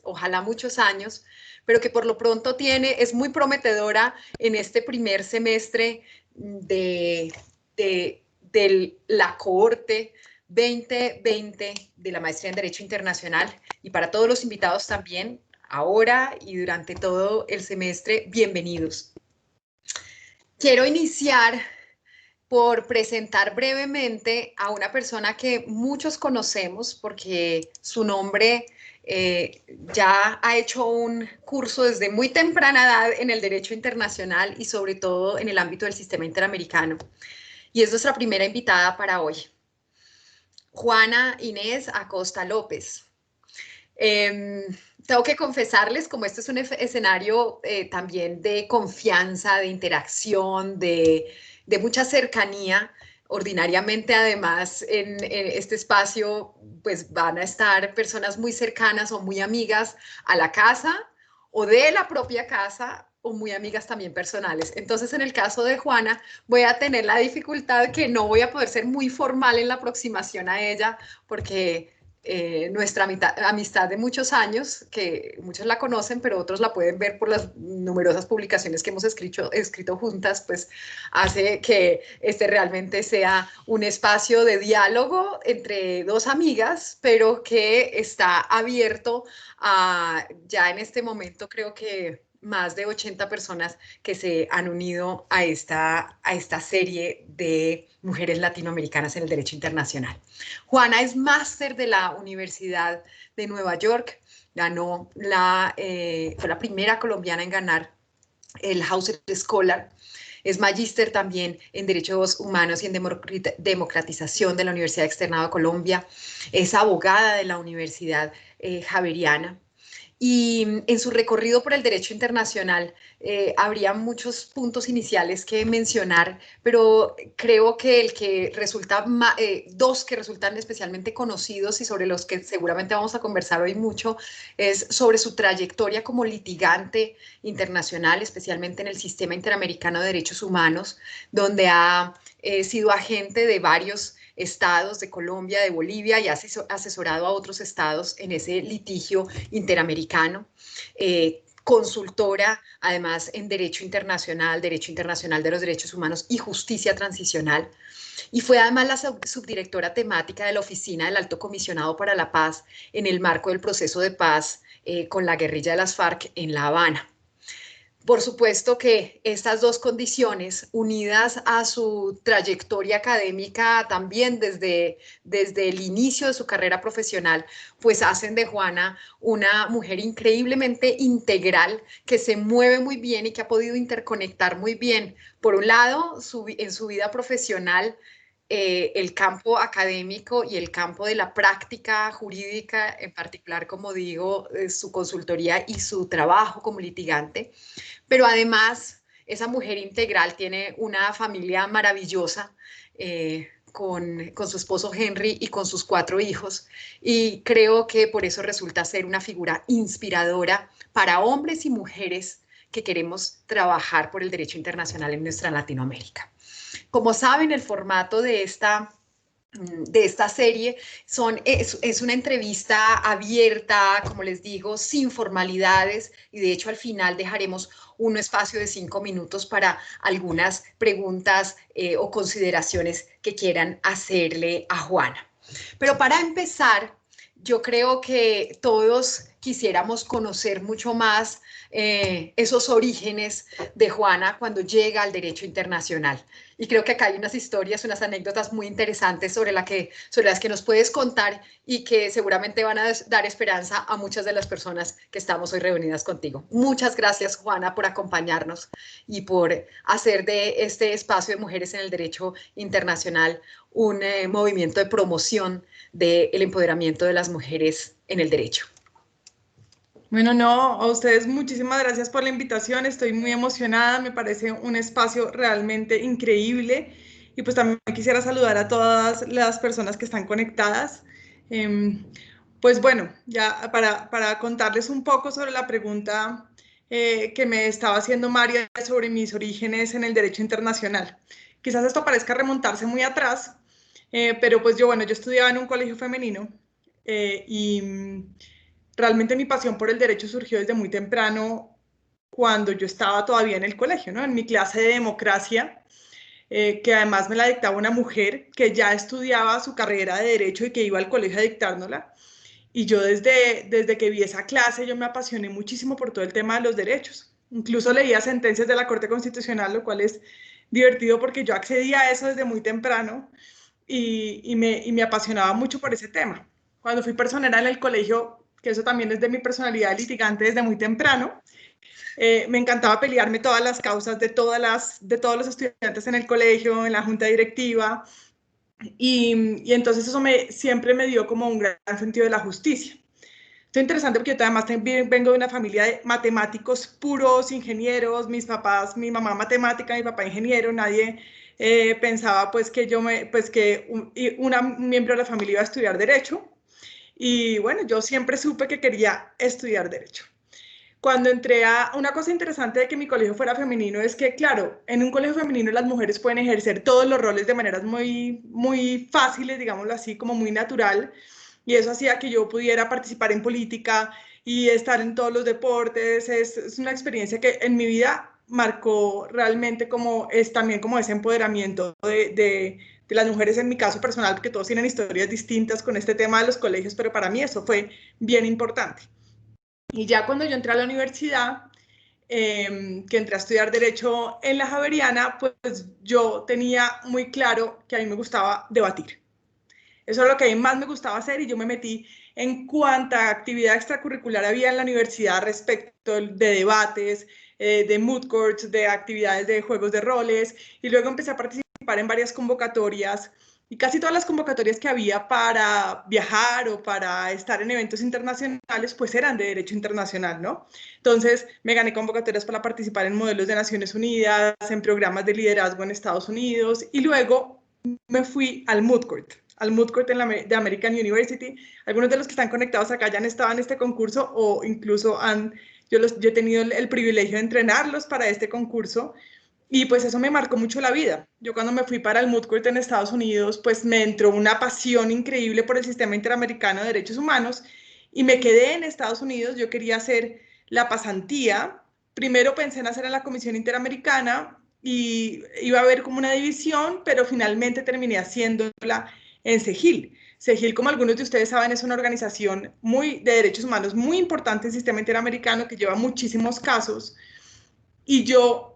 ojalá muchos años, pero que por lo pronto es muy prometedora en este primer semestre de la cohorte 2020 de la maestría en Derecho Internacional. Y para todos los invitados también, ahora y durante todo el semestre, bienvenidos. Quiero iniciar por presentar brevemente a una persona que muchos conocemos porque su nombre ya ha hecho un curso desde muy temprana edad en el derecho internacional y sobre todo en el ámbito del sistema interamericano. Y es nuestra primera invitada para hoy, Juana Inés Acosta López. Tengo que confesarles, como este es un escenario también de confianza, de interacción, de mucha cercanía, ordinariamente además en este espacio pues van a estar personas muy cercanas o muy amigas a la casa o de la propia casa o muy amigas también personales. Entonces, en el caso de Juana, voy a tener la dificultad que no voy a poder ser muy formal en la aproximación a ella porque nuestra amistad de muchos años, que muchos la conocen, pero otros la pueden ver por las numerosas publicaciones que hemos escrito juntas, pues hace que este realmente sea un espacio de diálogo entre dos amigas, pero que está abierto a, ya en este momento creo que más de 80 personas que se han unido a esta serie de mujeres latinoamericanas en el derecho internacional. Juana es máster de la Universidad de Nueva York, fue la primera colombiana en ganar el Hauser Scholar. Es magíster también en Derechos Humanos y en Democratización de la Universidad Externado de Colombia. Es abogada de la Universidad Javeriana. Y en su recorrido por el derecho internacional habría muchos puntos iniciales que mencionar, pero creo que dos que resultan especialmente conocidos y sobre los que seguramente vamos a conversar hoy mucho es sobre su trayectoria como litigante internacional, especialmente en el sistema interamericano de derechos humanos, donde ha sido agente de varios estados de Colombia, de Bolivia y ha asesorado a otros estados en ese litigio interamericano. Consultora, además, en Derecho Internacional de los Derechos Humanos y Justicia Transicional. Y fue además la subdirectora temática de la Oficina del Alto Comisionado para la Paz en el marco del proceso de paz con la guerrilla de las FARC en La Habana. Por supuesto que estas dos condiciones, unidas a su trayectoria académica también desde el inicio de su carrera profesional, pues hacen de Juana una mujer increíblemente integral que se mueve muy bien y que ha podido interconectar muy bien, por un lado, en su vida profesional, el campo académico y el campo de la práctica jurídica, en particular, como digo, su consultoría y su trabajo como litigante. Pero además, esa mujer integral tiene una familia maravillosa con su esposo Henry y con sus 4 hijos. Y creo que por eso resulta ser una figura inspiradora para hombres y mujeres que queremos trabajar por el derecho internacional en nuestra Latinoamérica. Como saben, el formato de esta serie es una entrevista abierta, como les digo, sin formalidades, y de hecho al final dejaremos un espacio de 5 minutos para algunas preguntas o consideraciones que quieran hacerle a Juana. Pero para empezar, yo creo que todos quisiéramos conocer mucho más esos orígenes de Juana cuando llega al derecho internacional. Y creo que acá hay unas historias, unas anécdotas muy interesantes sobre las que nos puedes contar y que seguramente van a dar esperanza a muchas de las personas que estamos hoy reunidas contigo. Muchas gracias, Juana, por acompañarnos y por hacer de este espacio de mujeres en el derecho internacional un movimiento de promoción del empoderamiento de las mujeres en el derecho. Bueno, no, a ustedes muchísimas gracias por la invitación, estoy muy emocionada, me parece un espacio realmente increíble y pues también quisiera saludar a todas las personas que están conectadas. Pues bueno, ya para contarles un poco sobre la pregunta que me estaba haciendo María sobre mis orígenes en el derecho internacional. Quizás esto parezca remontarse muy atrás, pero pues yo estudiaba en un colegio femenino y realmente mi pasión por el derecho surgió desde muy temprano, cuando yo estaba todavía en el colegio, ¿no? En mi clase de democracia, que además me la dictaba una mujer que ya estudiaba su carrera de derecho y que iba al colegio a dictárnosla. Y yo desde que vi esa clase, yo me apasioné muchísimo por todo el tema de los derechos. Incluso leía sentencias de la Corte Constitucional, lo cual es divertido porque yo accedí a eso desde muy temprano y me apasionaba mucho por ese tema. Cuando fui personera en el colegio, que eso también es de mi personalidad litigante desde muy temprano, me encantaba pelearme todas las causas de todos los estudiantes en el colegio, en la junta directiva, y entonces eso siempre me dio como un gran sentido de la justicia. Esto es interesante porque yo además también vengo de una familia de matemáticos puros, ingenieros, mis papás, mi mamá matemática, mi papá ingeniero, nadie pensaba pues que un miembro de la familia iba a estudiar derecho, y bueno, yo siempre supe que quería estudiar derecho. Cuando entré a una cosa interesante de que mi colegio fuera femenino es que, claro, en un colegio femenino las mujeres pueden ejercer todos los roles de maneras muy fáciles, digámoslo así, como muy natural, y eso hacía que yo pudiera participar en política y estar en todos los deportes. Es una experiencia que en mi vida marcó realmente como es también como ese empoderamiento de las mujeres en mi caso personal, porque todos tienen historias distintas con este tema de los colegios, pero para mí eso fue bien importante. Y ya cuando yo entré a la universidad, que entré a estudiar Derecho en la Javeriana, pues yo tenía muy claro que a mí me gustaba debatir. Eso es lo que a mí más me gustaba hacer, y yo me metí en cuánta actividad extracurricular había en la universidad respecto de debates, de moot courts, de actividades de juegos de roles, y luego empecé a participar en varias convocatorias, y casi todas las convocatorias que había para viajar o para estar en eventos internacionales, pues eran de derecho internacional, ¿no? Entonces me gané convocatorias para participar en modelos de Naciones Unidas, en programas de liderazgo en Estados Unidos, y luego me fui al moot court de American University. Algunos de los que están conectados acá ya han estado en este concurso, o incluso yo he tenido el privilegio de entrenarlos para este concurso, y pues eso me marcó mucho la vida. Yo cuando me fui para el moot court en Estados Unidos, pues me entró una pasión increíble por el sistema interamericano de derechos humanos, y me quedé en Estados Unidos. Yo quería hacer la pasantía. Primero pensé en hacer en la Comisión Interamericana y iba a haber como una división, pero finalmente terminé haciéndola en CEGIL. CEGIL, como algunos de ustedes saben, es una organización de derechos humanos muy importante en el sistema interamericano, que lleva muchísimos casos, y yo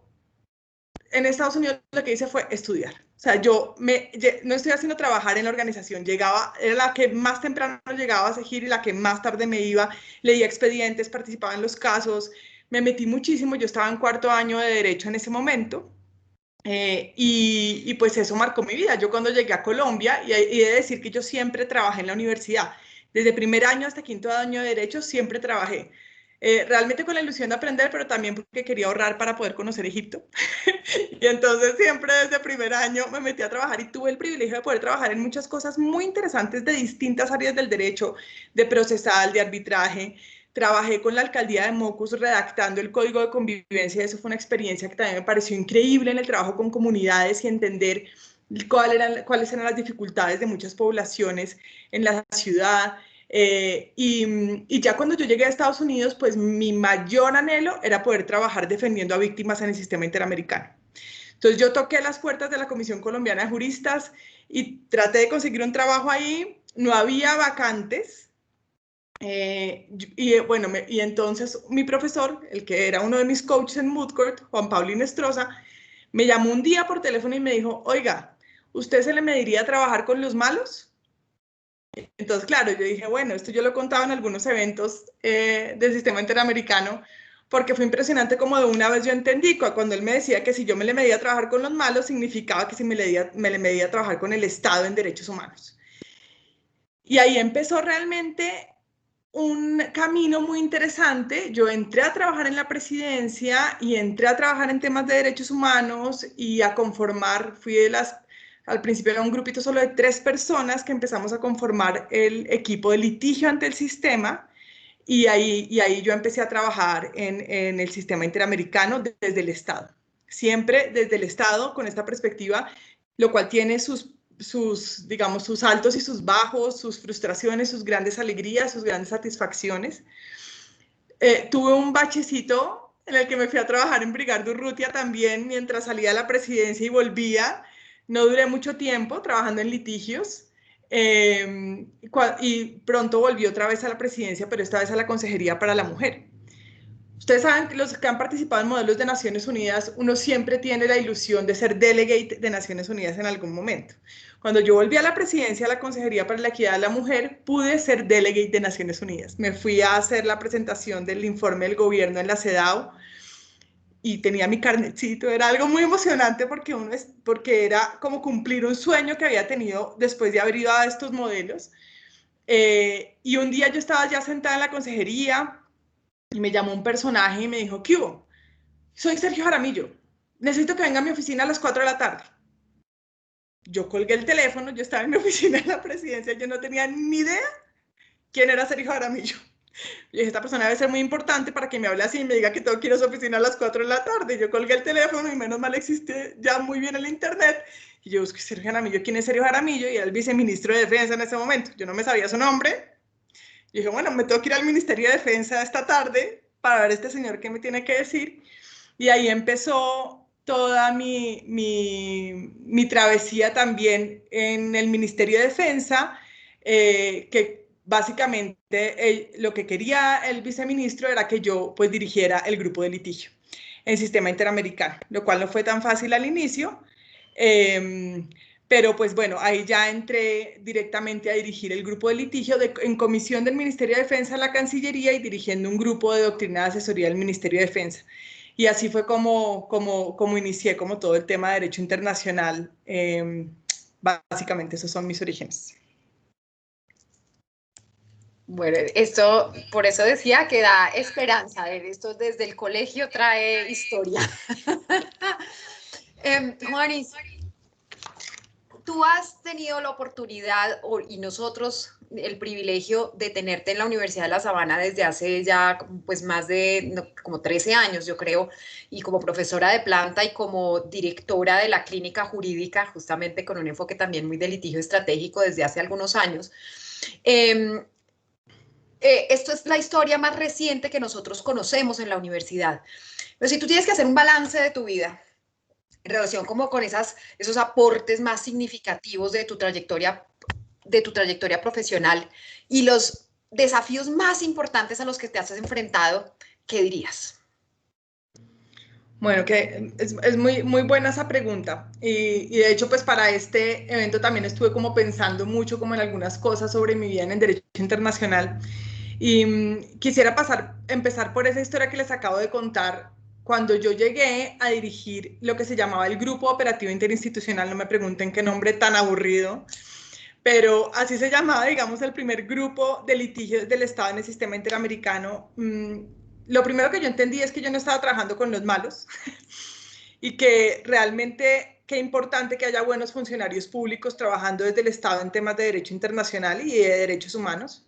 en Estados Unidos lo que hice fue estudiar. O sea, no estoy haciendo trabajar en la organización, era la que más temprano llegaba a CEGIL y la que más tarde me iba, leía expedientes, participaba en los casos, me metí muchísimo. Yo estaba en cuarto año de Derecho en ese momento, y pues eso marcó mi vida. Yo cuando llegué a Colombia, y he de decir que yo siempre trabajé en la universidad, desde primer año hasta quinto año de Derecho siempre trabajé, realmente con la ilusión de aprender, pero también porque quería ahorrar para poder conocer Egipto. Y entonces siempre desde primer año me metí a trabajar, y tuve el privilegio de poder trabajar en muchas cosas muy interesantes de distintas áreas del derecho, de procesal, de arbitraje. Trabajé con la alcaldía de Mocus redactando el código de convivencia. Eso fue una experiencia que también me pareció increíble, en el trabajo con comunidades y entender cuáles eran las dificultades de muchas poblaciones en la ciudad. Y ya cuando yo llegué a Estados Unidos, pues mi mayor anhelo era poder trabajar defendiendo a víctimas en el sistema interamericano. Entonces yo toqué las puertas de la Comisión Colombiana de Juristas y traté de conseguir un trabajo ahí. No había vacantes. Y entonces mi profesor, el que era uno de mis coaches en moot court, Juan Pablo Inestrosa, me llamó un día por teléfono y me dijo: oiga, ¿usted se le mediría a trabajar con los malos? Entonces, claro, yo dije, bueno, esto yo lo he contado en algunos eventos del sistema interamericano, porque fue impresionante como de una vez yo entendí, cuando él me decía que si yo me le medía a trabajar con los malos, significaba que si me le medía a trabajar con el Estado en derechos humanos. Y ahí empezó realmente un camino muy interesante. Yo entré a trabajar en la presidencia y entré a trabajar en temas de derechos humanos y a conformar, al principio era un grupito solo de 3 personas que empezamos a conformar el equipo de litigio ante el sistema, y ahí yo empecé a trabajar en el sistema interamericano desde el Estado. Siempre desde el Estado, con esta perspectiva, lo cual tiene digamos, sus altos y sus bajos, sus frustraciones, sus grandes alegrías, sus grandes satisfacciones. Tuve un bachecito en el que me fui a trabajar en Brigada Urrutia también mientras salía de la presidencia y volvía. No duré mucho tiempo trabajando en litigios y pronto volví otra vez a la presidencia, pero esta vez a la Consejería para la Mujer. Ustedes saben que los que han participado en modelos de Naciones Unidas, uno siempre tiene la ilusión de ser delegate de Naciones Unidas en algún momento. Cuando yo volví a la presidencia de la Consejería para la Equidad de la Mujer, pude ser delegate de Naciones Unidas. Me fui a hacer la presentación del informe del gobierno en la CEDAW y tenía mi carnetcito. Era algo muy emocionante porque era como cumplir un sueño que había tenido después de haber ido a estos modelos. Y un día yo estaba ya sentada en la consejería y me llamó un personaje y me dijo, ¿qué hubo? Soy Sergio Jaramillo. Necesito que venga a mi oficina a las 4 de la tarde. Yo colgué el teléfono, yo estaba en mi oficina en la presidencia, yo no tenía ni idea quién era Sergio Jaramillo. Yo dije, esta persona debe ser muy importante para que me hable así y me diga que tengo que ir a su oficina a las 4 de la tarde. Yo colgué el teléfono y menos mal existe ya muy bien el internet. Y yo busqué Sergio Jaramillo. ¿Quién es Sergio Jaramillo? Y era el viceministro de Defensa en ese momento. Yo no me sabía su nombre. Y dije, bueno, me tengo que ir al Ministerio de Defensa esta tarde para ver a este señor qué me tiene que decir. Y ahí empezó toda mi travesía también en el Ministerio de Defensa, que básicamente lo que quería el viceministro era que yo pues dirigiera el grupo de litigio en sistema interamericano, lo cual no fue tan fácil al inicio, pero pues bueno, ahí ya entré directamente a dirigir el grupo de litigio en comisión del Ministerio de Defensa, la Cancillería, y dirigiendo un grupo de doctrina de asesoría del Ministerio de Defensa. Y así fue como inicié como todo el tema de derecho internacional. Básicamente esos son mis orígenes. Bueno, esto, por eso decía que da esperanza. Esto desde el colegio trae historia. Juanis, tú has tenido la oportunidad y nosotros el privilegio de tenerte en la Universidad de La Sabana desde hace ya pues más de como 13 años, yo creo, y como profesora de planta y como directora de la clínica jurídica, justamente con un enfoque también muy de litigio estratégico desde hace algunos años. Esto es la historia más reciente que nosotros conocemos en la universidad. Pero si tú tienes que hacer un balance de tu vida en relación como con esos aportes más significativos de tu trayectoria profesional y los desafíos más importantes a los que te has enfrentado, ¿qué dirías? Bueno, que es muy, muy buena esa pregunta. Y de hecho, pues para este evento también estuve como pensando mucho como en algunas cosas sobre mi vida en el derecho internacional. Y quisiera empezar por esa historia que les acabo de contar. Cuando yo llegué a dirigir lo que se llamaba el Grupo Operativo Interinstitucional, no me pregunten qué nombre tan aburrido, pero así se llamaba, digamos, el primer grupo de litigios del Estado en el sistema interamericano. Lo primero que yo entendí es que yo no estaba trabajando con los malos y que realmente qué importante que haya buenos funcionarios públicos trabajando desde el Estado en temas de derecho internacional y de derechos humanos.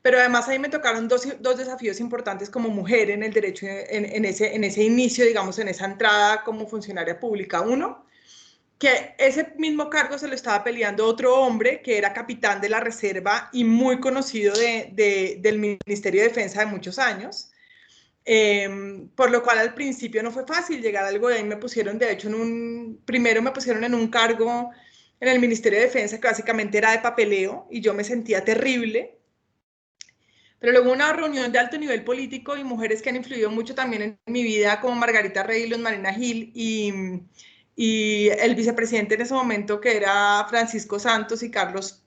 Pero además ahí me tocaron dos desafíos importantes como mujer en el derecho, en ese inicio, digamos, en esa entrada como funcionaria pública. Uno, que ese mismo cargo se lo estaba peleando otro hombre que era capitán de la reserva y muy conocido del Ministerio de Defensa de muchos años. Por lo cual al principio no fue fácil llegar a algo de ahí. Me pusieron, de hecho, primero me pusieron en un cargo en el Ministerio de Defensa que básicamente era de papeleo y yo me sentía terrible. Pero luego una reunión de alto nivel político y mujeres que han influido mucho también en mi vida, como Margarita Rey, Luz Marina Gil y el vicepresidente en ese momento, que era Francisco Santos y Carlos,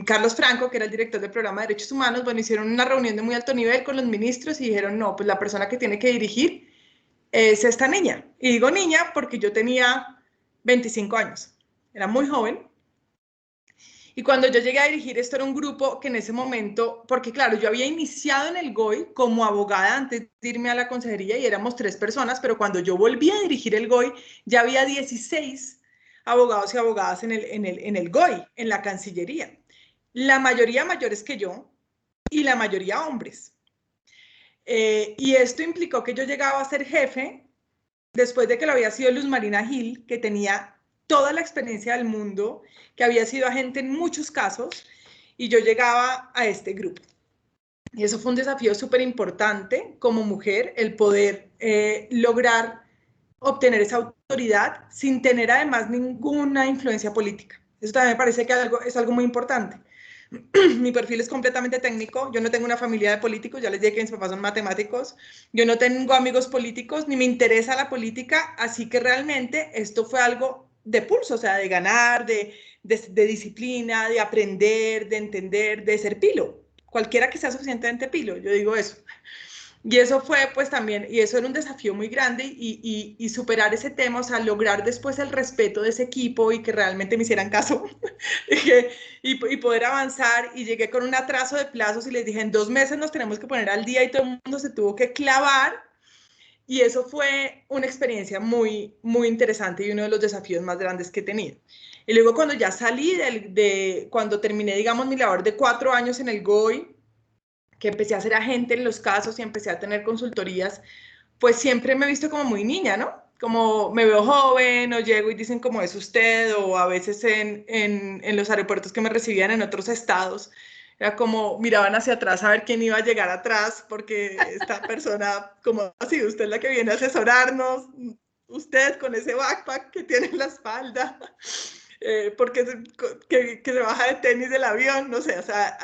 Carlos Franco, que era el director del programa de Derechos Humanos. Bueno, hicieron una reunión de muy alto nivel con los ministros y dijeron, no, pues la persona que tiene que dirigir es esta niña. Y digo niña porque yo tenía 25 años, era muy joven. Y cuando yo llegué a dirigir esto era un grupo que en ese momento, porque claro, yo había iniciado en el GOI como abogada antes de irme a la consejería y éramos 3 personas, pero cuando yo volví a dirigir el GOI ya había 16 abogados y abogadas en el GOI, en la Cancillería. La mayoría mayores que yo y la mayoría hombres. Y esto implicó que yo llegaba a ser jefe después de que lo había sido Luz Marina Gil, que tenía toda la experiencia del mundo, que había sido agente en muchos casos, y yo llegaba a este grupo. Y eso fue un desafío súper importante como mujer, el poder lograr obtener esa autoridad sin tener además ninguna influencia política. Eso también me parece que es algo muy importante. Mi perfil es completamente técnico, yo no tengo una familia de políticos, ya les dije que mis papás son matemáticos, yo no tengo amigos políticos, ni me interesa la política, así que realmente esto fue algo de pulso, o sea, de ganar, de disciplina, de aprender, de entender, de ser pilo, cualquiera que sea suficientemente pilo, yo digo eso. Y eso fue pues también, y eso era un desafío muy grande y superar ese tema, o sea, lograr después el respeto de ese equipo y que realmente me hicieran caso y poder avanzar. Y llegué con un atraso de plazos y les dije, en 2 meses nos tenemos que poner al día y todo el mundo se tuvo que clavar. Y eso fue una experiencia muy, muy interesante y uno de los desafíos más grandes que he tenido. Y luego cuando ya salí, cuando terminé, digamos, mi labor de 4 años en el GOI, que empecé a ser agente en los casos y empecé a tener consultorías, pues siempre me he visto como muy niña, ¿no? Como me veo joven o llego y dicen como es usted, o a veces en los aeropuertos que me recibían en otros estados, era como miraban hacia atrás a ver quién iba a llegar atrás, porque esta persona, como así, usted es la que viene a asesorarnos, usted con ese backpack que tiene en la espalda, porque que se baja de tenis del avión, no sé, o sea,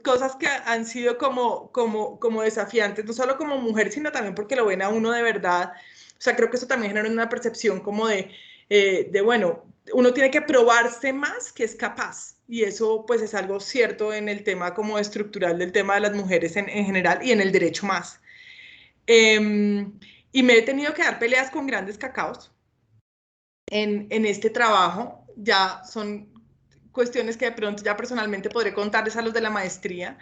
cosas que han sido como desafiantes, no solo como mujer, sino también porque lo ven a uno de verdad. O sea, creo que eso también genera una percepción como bueno, uno tiene que probarse más que es capaz. Y eso pues es algo cierto en el tema como estructural del tema de las mujeres en general y en el derecho más. Y me he tenido que dar peleas con grandes cacaos en este trabajo. Ya son cuestiones que de pronto ya personalmente podré contarles a los de la maestría.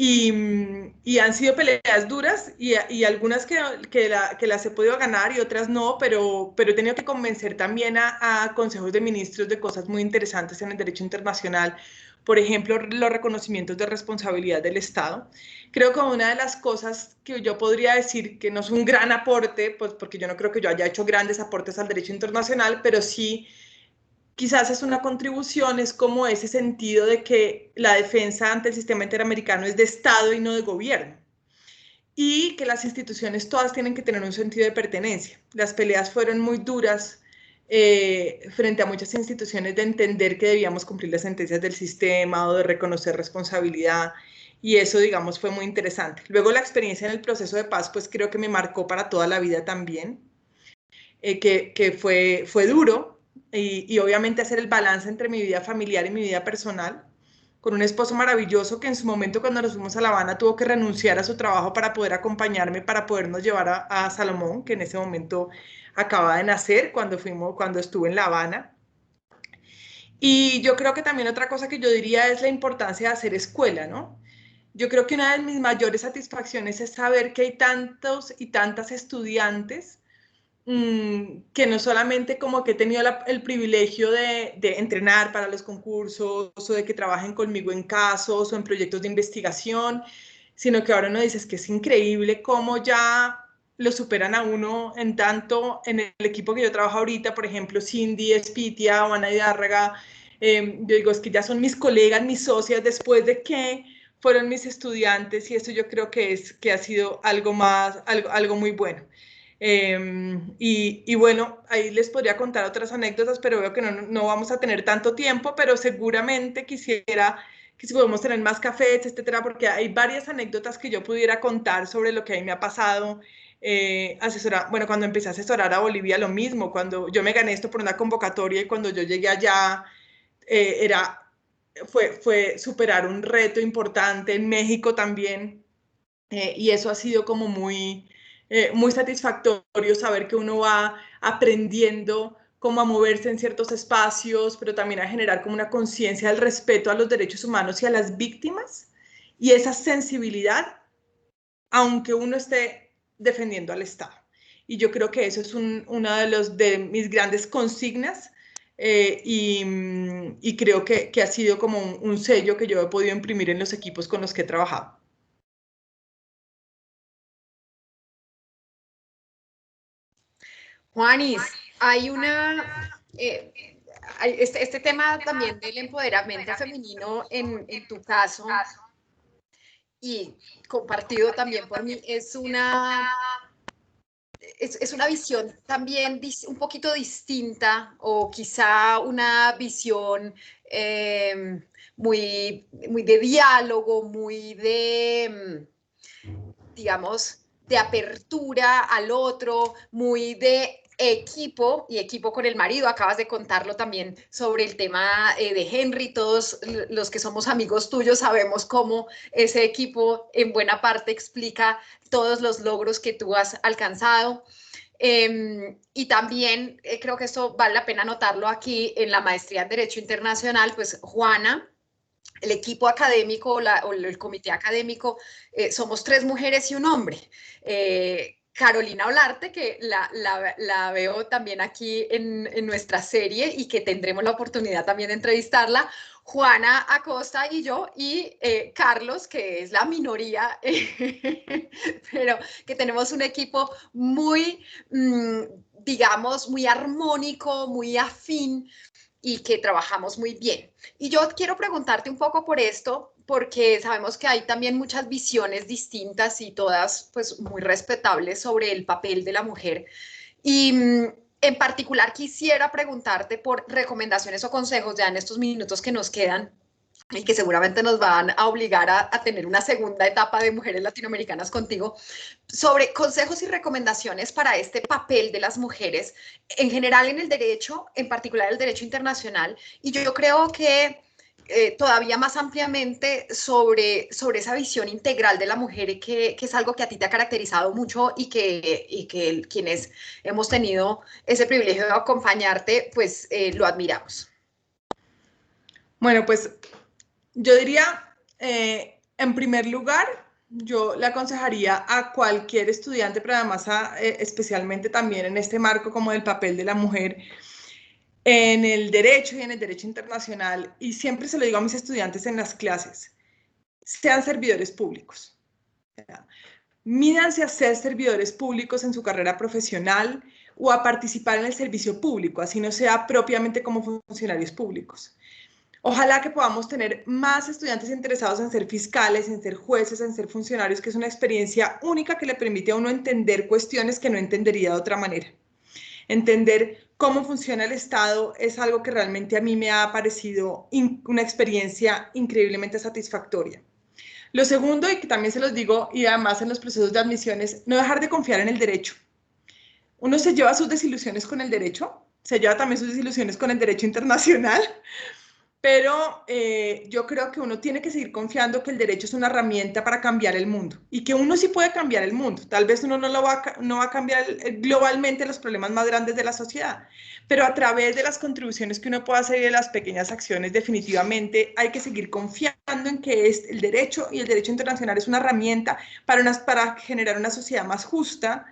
Y han sido peleas duras y algunas que las he podido ganar y otras no, pero he tenido que convencer también a consejos de ministros de cosas muy interesantes en el derecho internacional. Por ejemplo, los reconocimientos de responsabilidad del Estado. Creo que una de las cosas que yo podría decir que no es un gran aporte, pues porque yo no creo que yo haya hecho grandes aportes al derecho internacional, pero sí quizás es una contribución, es como ese sentido de que la defensa ante el sistema interamericano es de Estado y no de gobierno. Y que las instituciones todas tienen que tener un sentido de pertenencia. Las peleas fueron muy duras frente a muchas instituciones de entender que debíamos cumplir las sentencias del sistema o de reconocer responsabilidad. Y eso, digamos, fue muy interesante. Luego la experiencia en el proceso de paz, pues creo que me marcó para toda la vida también. Que fue duro y obviamente hacer el balance entre mi vida familiar y mi vida personal, con un esposo maravilloso que en su momento cuando nos fuimos a La Habana tuvo que renunciar a su trabajo para poder acompañarme, para podernos llevar a Salomón, que en ese momento acaba de nacer cuando estuve en La Habana. Y yo creo que también otra cosa que yo diría es la importancia de hacer escuela, ¿no? Yo creo que una de mis mayores satisfacciones es saber que hay tantos y tantas estudiantes que no solamente como que he tenido el privilegio de entrenar para los concursos o de que trabajen conmigo en casos o en proyectos de investigación, sino que ahora uno dice es que es increíble cómo ya lo superan a uno en tanto en el equipo que yo trabajo ahorita, por ejemplo, Cindy, Espitia o Ana Hidárraga, yo digo, es que ya son mis colegas, mis socias, después de que fueron mis estudiantes y eso yo creo que ha sido algo más, algo muy bueno. Bueno, ahí les podría contar otras anécdotas, pero veo que no vamos a tener tanto tiempo, pero seguramente quisiera que si podemos tener más cafés, etcétera, porque hay varias anécdotas que yo pudiera contar sobre lo que a mí me ha pasado. Bueno, cuando empecé a asesorar a Bolivia, lo mismo, cuando yo me gané esto por una convocatoria y cuando yo llegué allá, eh, era, fue superar un reto importante en México también, y eso ha sido como muy satisfactorio saber que uno va aprendiendo cómo a moverse en ciertos espacios, pero también a generar como una conciencia del respeto a los derechos humanos y a las víctimas, y esa sensibilidad, aunque uno esté defendiendo al Estado. Y yo creo que eso es una de mis grandes consignas, y creo que ha sido como un sello que yo he podido imprimir en los equipos con los que he trabajado. Juanis, hay este tema también del empoderamiento femenino en tu caso y compartido también por mí, es una visión también un poquito distinta o quizá una visión muy de diálogo, muy de, digamos, de apertura al otro, muy de equipo y equipo con el marido. Acabas de contarlo también sobre el tema de Henry. Todos los que somos amigos tuyos sabemos cómo ese equipo en buena parte explica todos los logros que tú has alcanzado. Y también creo que esto vale la pena notarlo aquí en la maestría en Derecho Internacional, pues Juana, el equipo académico o el comité académico, somos 3 mujeres y un hombre. Carolina Olarte, que la veo también aquí en nuestra serie y que tendremos la oportunidad también de entrevistarla, Juana Acosta y yo, y Carlos, que es la minoría, pero que tenemos un equipo muy, digamos, muy armónico, muy afín, y que trabajamos muy bien. Y yo quiero preguntarte un poco por esto, porque sabemos que hay también muchas visiones distintas y todas pues muy respetables sobre el papel de la mujer. Y en particular quisiera preguntarte por recomendaciones o consejos ya en estos minutos que nos quedan y que seguramente nos van a obligar a tener una segunda etapa de mujeres latinoamericanas contigo, sobre consejos y recomendaciones para este papel de las mujeres en general en el derecho, en particular el derecho internacional, y yo creo que todavía más ampliamente sobre esa visión integral de la mujer, que es algo que a ti te ha caracterizado mucho y que quienes hemos tenido ese privilegio de acompañarte, pues lo admiramos. Bueno, pues yo diría, en primer lugar, yo le aconsejaría a cualquier estudiante, pero además especialmente también en este marco como del papel de la mujer en el derecho y en el derecho internacional, y siempre se lo digo a mis estudiantes en las clases, sean servidores públicos. Mídanse a ser servidores públicos en su carrera profesional o a participar en el servicio público, así no sea propiamente como funcionarios públicos. Ojalá que podamos tener más estudiantes interesados en ser fiscales, en ser jueces, en ser funcionarios, que es una experiencia única que le permite a uno entender cuestiones que no entendería de otra manera. Entender cómo funciona el Estado es algo que realmente a mí me ha parecido una experiencia increíblemente satisfactoria. Lo segundo, y que también se los digo, y además en los procesos de admisión, es no dejar de confiar en el derecho. Uno se lleva sus desilusiones con el derecho, se lleva también sus desilusiones con el derecho internacional, pero yo creo que uno tiene que seguir confiando que el derecho es una herramienta para cambiar el mundo y que uno sí puede cambiar el mundo. Tal vez uno no va a cambiar globalmente los problemas más grandes de la sociedad, pero a través de las contribuciones que uno pueda hacer y de las pequeñas acciones, definitivamente hay que seguir confiando en que el derecho y el derecho internacional es una herramienta para generar una sociedad más justa,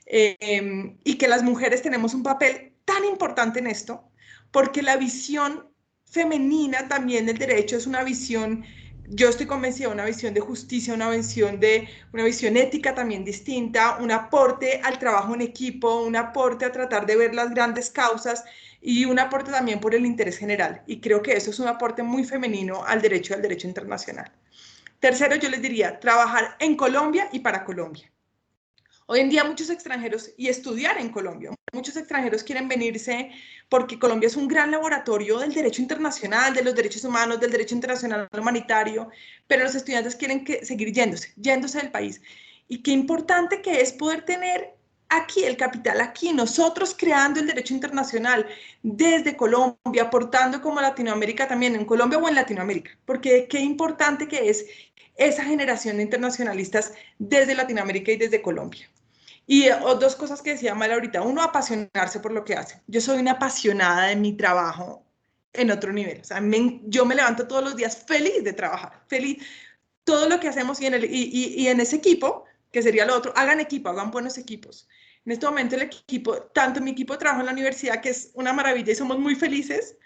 y que las mujeres tenemos un papel tan importante en esto, porque la visión femenina también del derecho es una visión, yo estoy convencida, una visión de justicia, una visión ética también distinta, un aporte al trabajo en equipo, un aporte a tratar de ver las grandes causas y un aporte también por el interés general. Y creo que eso es un aporte muy femenino al derecho y al derecho internacional. Tercero, yo les diría, trabajar en Colombia y para Colombia. Hoy en día muchos extranjeros, y estudiar en Colombia, muchos extranjeros quieren venirse porque Colombia es un gran laboratorio del derecho internacional, de los derechos humanos, del derecho internacional humanitario, pero los estudiantes quieren seguir yéndose del país. Y qué importante que es poder tener aquí el capital, aquí nosotros creando el derecho internacional desde Colombia, aportando como Latinoamérica también, en Colombia o en Latinoamérica, porque qué importante que es esa generación de internacionalistas desde Latinoamérica y desde Colombia. Y dos cosas que decía Mal ahorita. Uno, apasionarse por lo que hace. Yo soy una apasionada de mi trabajo en otro nivel. O sea, yo me levanto todos los días feliz de trabajar, feliz. Todo lo que hacemos y en ese equipo, que sería lo otro, hagan equipo, hagan buenos equipos. En este momento el equipo, tanto mi equipo de trabajo en la universidad, que es una maravilla y somos muy felices,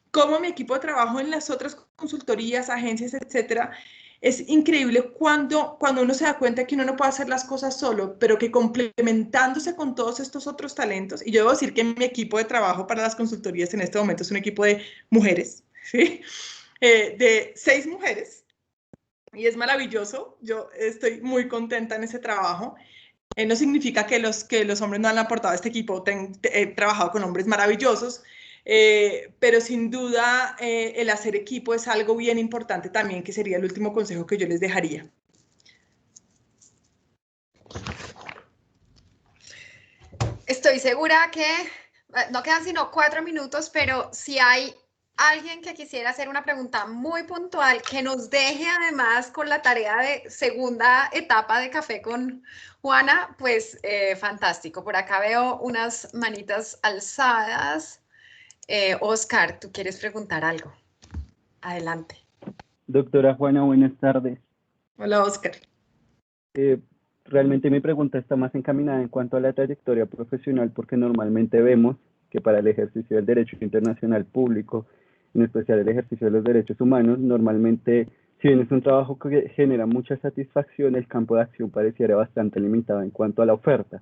como mi equipo de trabajo en las otras consultorías, agencias, etcétera, es increíble cuando uno se da cuenta que uno no puede hacer las cosas solo, pero que complementándose con todos estos otros talentos, y yo debo decir que mi equipo de trabajo para las consultorías en este momento es un equipo de mujeres, ¿sí? De 6 mujeres, y es maravilloso, yo estoy muy contenta en ese trabajo. No significa que los hombres no han aportado a este equipo, he trabajado con hombres maravillosos, pero sin duda el hacer equipo es algo bien importante también, que sería el último consejo que yo les dejaría. Estoy segura que no quedan sino 4 minutos, pero si hay alguien que quisiera hacer una pregunta muy puntual, que nos deje además con la tarea de segunda etapa de café con Juana, pues fantástico. Por acá veo unas manitas alzadas. Oscar, ¿tú quieres preguntar algo? Adelante. Doctora Juana, buenas tardes. Hola, Oscar. Realmente mi pregunta está más encaminada en cuanto a la trayectoria profesional, porque normalmente vemos que para el ejercicio del derecho internacional público, en especial el ejercicio de los derechos humanos, normalmente, si bien es un trabajo que genera mucha satisfacción, el campo de acción pareciera bastante limitado en cuanto a la oferta.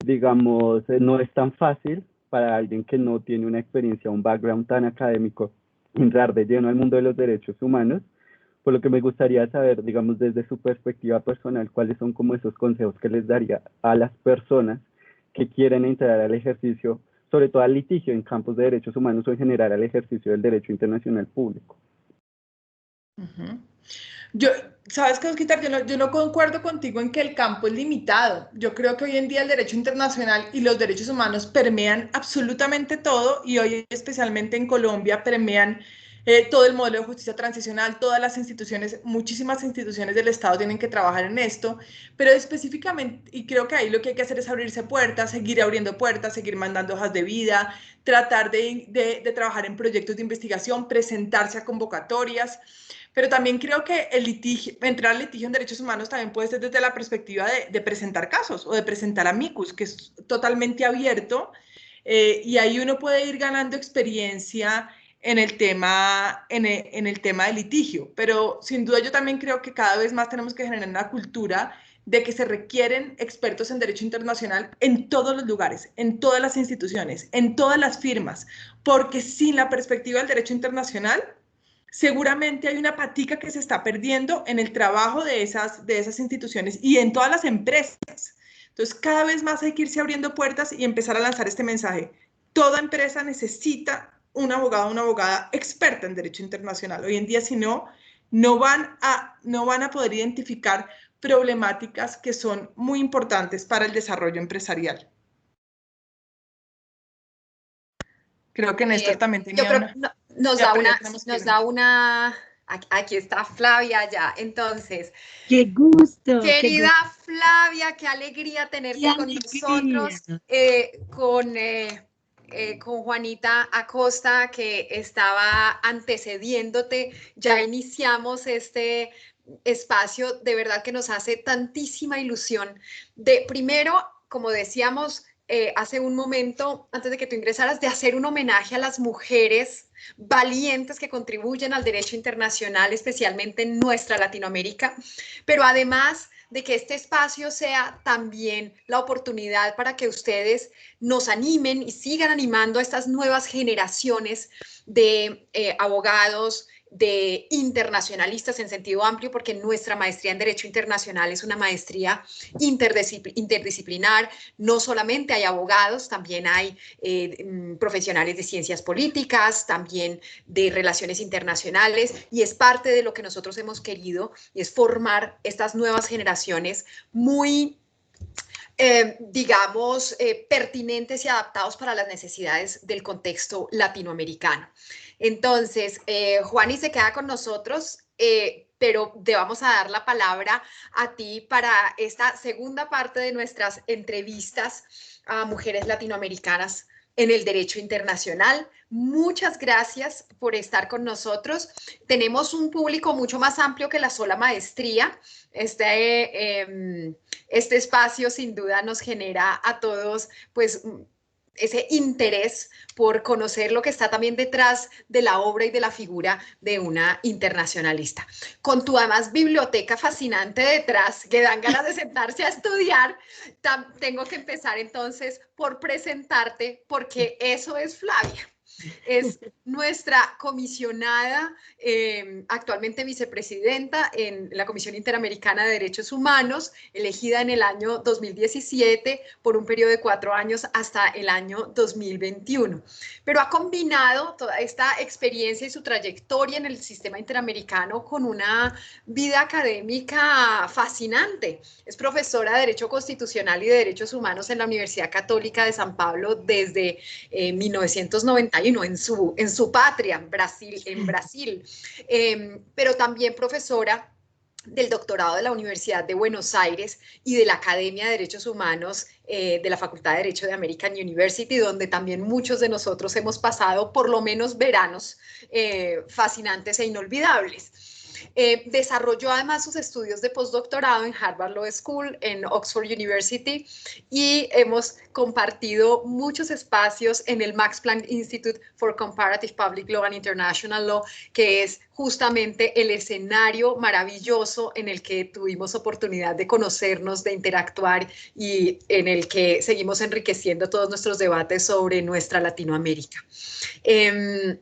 Digamos, no es tan fácil para alguien que no tiene una experiencia, un background tan académico, entrar de lleno al mundo de los derechos humanos, por lo que me gustaría saber, digamos, desde su perspectiva personal, cuáles son como esos consejos que les daría a las personas que quieren entrar al ejercicio, sobre todo al litigio en campos de derechos humanos o en general al ejercicio del derecho internacional público. Yo, sabes qué, Osquitar, yo no concuerdo contigo en que el campo es limitado. Yo creo que hoy en día el derecho internacional y los derechos humanos permean absolutamente todo, y hoy especialmente en Colombia permean todo el modelo de justicia transicional, todas las instituciones, muchísimas instituciones del Estado tienen que trabajar en esto, pero específicamente, y creo que ahí lo que hay que hacer es abrirse puertas, seguir abriendo puertas, seguir mandando hojas de vida, tratar de trabajar en proyectos de investigación, presentarse a convocatorias. Pero también creo que el litigio, entrar al litigio en derechos humanos también puede ser desde la perspectiva de presentar casos o de presentar amicus, que es totalmente abierto, y ahí uno puede ir ganando experiencia en el tema, en el tema del litigio. Pero sin duda yo también creo que cada vez más tenemos que generar una cultura de que se requieren expertos en derecho internacional en todos los lugares, en todas las instituciones, en todas las firmas, porque sin la perspectiva del derecho internacional, seguramente hay una patica que se está perdiendo en el trabajo de esas instituciones y en todas las empresas. Entonces, cada vez más hay que irse abriendo puertas y empezar a lanzar este mensaje. Toda empresa necesita un abogado o una abogada experta en derecho internacional. Hoy en día, si no, no van a poder identificar problemáticas que son muy importantes para el desarrollo empresarial. Creo que Néstor también tenía yo creo una. que nos da una, aquí está Flavia ya. Entonces, qué gusto, querida Flavia, qué alegría tenerte con nosotros, con Juanita Acosta, que estaba antecediéndote. Ya iniciamos este espacio, de verdad que nos hace tantísima ilusión de, primero, como decíamos hace un momento, antes de que tú ingresaras, de hacer un homenaje a las mujeres valientes que contribuyen al derecho internacional, especialmente en nuestra Latinoamérica, pero además de que este espacio sea también la oportunidad para que ustedes nos animen y sigan animando a estas nuevas generaciones de abogados, de internacionalistas en sentido amplio, porque nuestra maestría en Derecho Internacional es una maestría interdisciplinar. No solamente hay abogados, también hay profesionales de ciencias políticas, también de relaciones internacionales, y es parte de lo que nosotros hemos querido, y es formar estas nuevas generaciones muy digamos, pertinentes y adaptados para las necesidades del contexto latinoamericano. Entonces, Juani se queda con nosotros, pero te vamos a dar la palabra a ti para esta segunda parte de nuestras entrevistas a mujeres latinoamericanas en el derecho internacional. Muchas gracias por estar con nosotros. Tenemos un público mucho más amplio que la sola maestría. Este espacio sin duda nos genera a todos pues ese interés por conocer lo que está también detrás de la obra y de la figura de una internacionalista. Con tu además biblioteca fascinante detrás, que dan ganas de sentarse a estudiar, tengo que empezar entonces por presentarte, porque eso es Flavia. Es nuestra comisionada, actualmente vicepresidenta en la Comisión Interamericana de Derechos Humanos, elegida en el año 2017 por un periodo de 4 años hasta el año 2021. Pero ha combinado toda esta experiencia y su trayectoria en el sistema interamericano con una vida académica fascinante. Es profesora de Derecho Constitucional y de Derechos Humanos en la Universidad Católica de San Pablo desde 1991. En su patria, en Brasil, pero también profesora del doctorado de la Universidad de Buenos Aires y de la Academia de Derechos Humanos de la Facultad de Derecho de American University, donde también muchos de nosotros hemos pasado por lo menos veranos fascinantes e inolvidables. Desarrolló además sus estudios de postdoctorado en Harvard Law School, en Oxford University, y hemos compartido muchos espacios en el Max Planck Institute for Comparative Public Law and International Law, que es justamente el escenario maravilloso en el que tuvimos oportunidad de conocernos, de interactuar y en el que seguimos enriqueciendo todos nuestros debates sobre nuestra Latinoamérica. De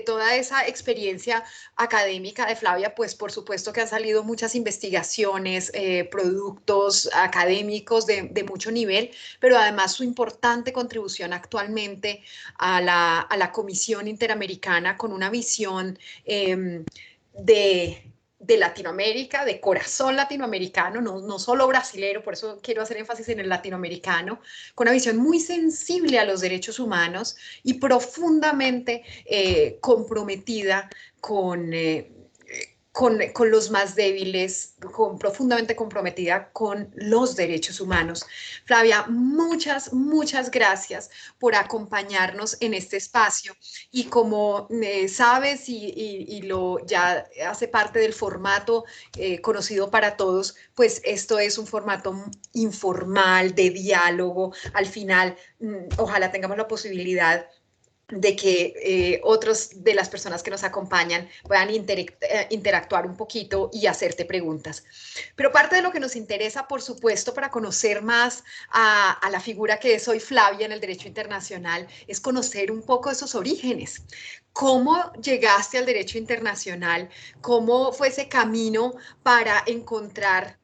toda esa experiencia académica de Flavia, pues por supuesto que han salido muchas investigaciones, productos académicos de mucho nivel, pero además su importante contribución actualmente a la Comisión Interamericana con una visión de Latinoamérica, de corazón latinoamericano, no solo brasilero, por eso quiero hacer énfasis en el latinoamericano, con una visión muy sensible a los derechos humanos y profundamente comprometida con los más débiles, profundamente comprometida con los derechos humanos. Flavia, muchas gracias por acompañarnos en este espacio. Y como sabes y ya hace parte del formato conocido para todos, pues esto es un formato informal, de diálogo. Al final, ojalá tengamos la posibilidad de que otros de las personas que nos acompañan puedan interactuar un poquito y hacerte preguntas. Pero parte de lo que nos interesa, por supuesto, para conocer más a la figura que es hoy Flavia en el derecho internacional, es conocer un poco esos orígenes. ¿Cómo llegaste al derecho internacional? ¿Cómo fue ese camino para encontrar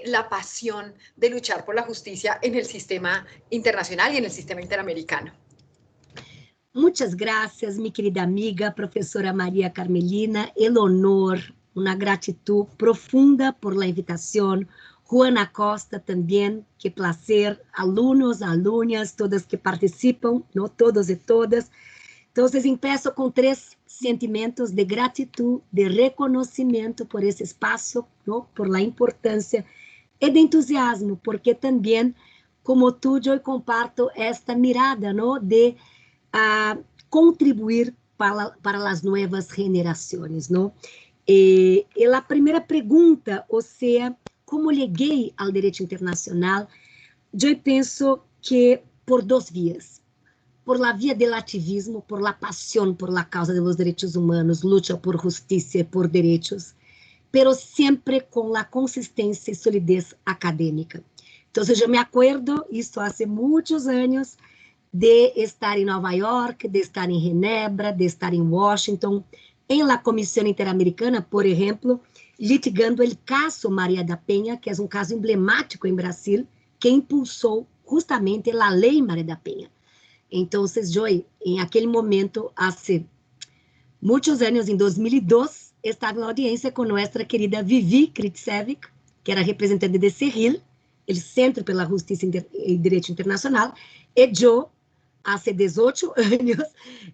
la pasión de luchar por la justicia en el sistema internacional y en el sistema interamericano? Muchas gracias, mi querida amiga, profesora María Carmelina. El honor, una gratitud profunda por la invitación. Juana Costa también, qué placer. Alunos, alumnas, todas que participan, ¿no? Todos y todas. Entonces, empiezo con 3 sentimientos de gratitud, de reconocimiento por ese espacio, ¿no? Por la importancia y de entusiasmo, porque también, como tú, yo comparto esta mirada, ¿no? De contribuir para las nuevas generaciones, ¿no? Y la primera pregunta, o sea, ¿cómo llegué al derecho internacional? Yo pienso que por 2 vías. Por la vía del activismo, por la pasión por la causa de los derechos humanos, lucha por justicia, por derechos, pero siempre con la consistencia y solidez académica. Entonces, yo me acuerdo, esto hace muchos años, de estar em Nova York, de estar em Genebra, de estar em Washington, em la Comissão Interamericana, por exemplo, litigando o caso Maria da Penha, que é um caso emblemático em Brasil, que impulsou justamente a lei Maria da Penha. Então, Joy, em aquele momento, há muitos anos, em 2002, estava em audiência com nossa querida Vivi Kritsevich, que era representante de CERIL, o Centro pela Justiça e Direito Internacional, e eu, há 18 anos,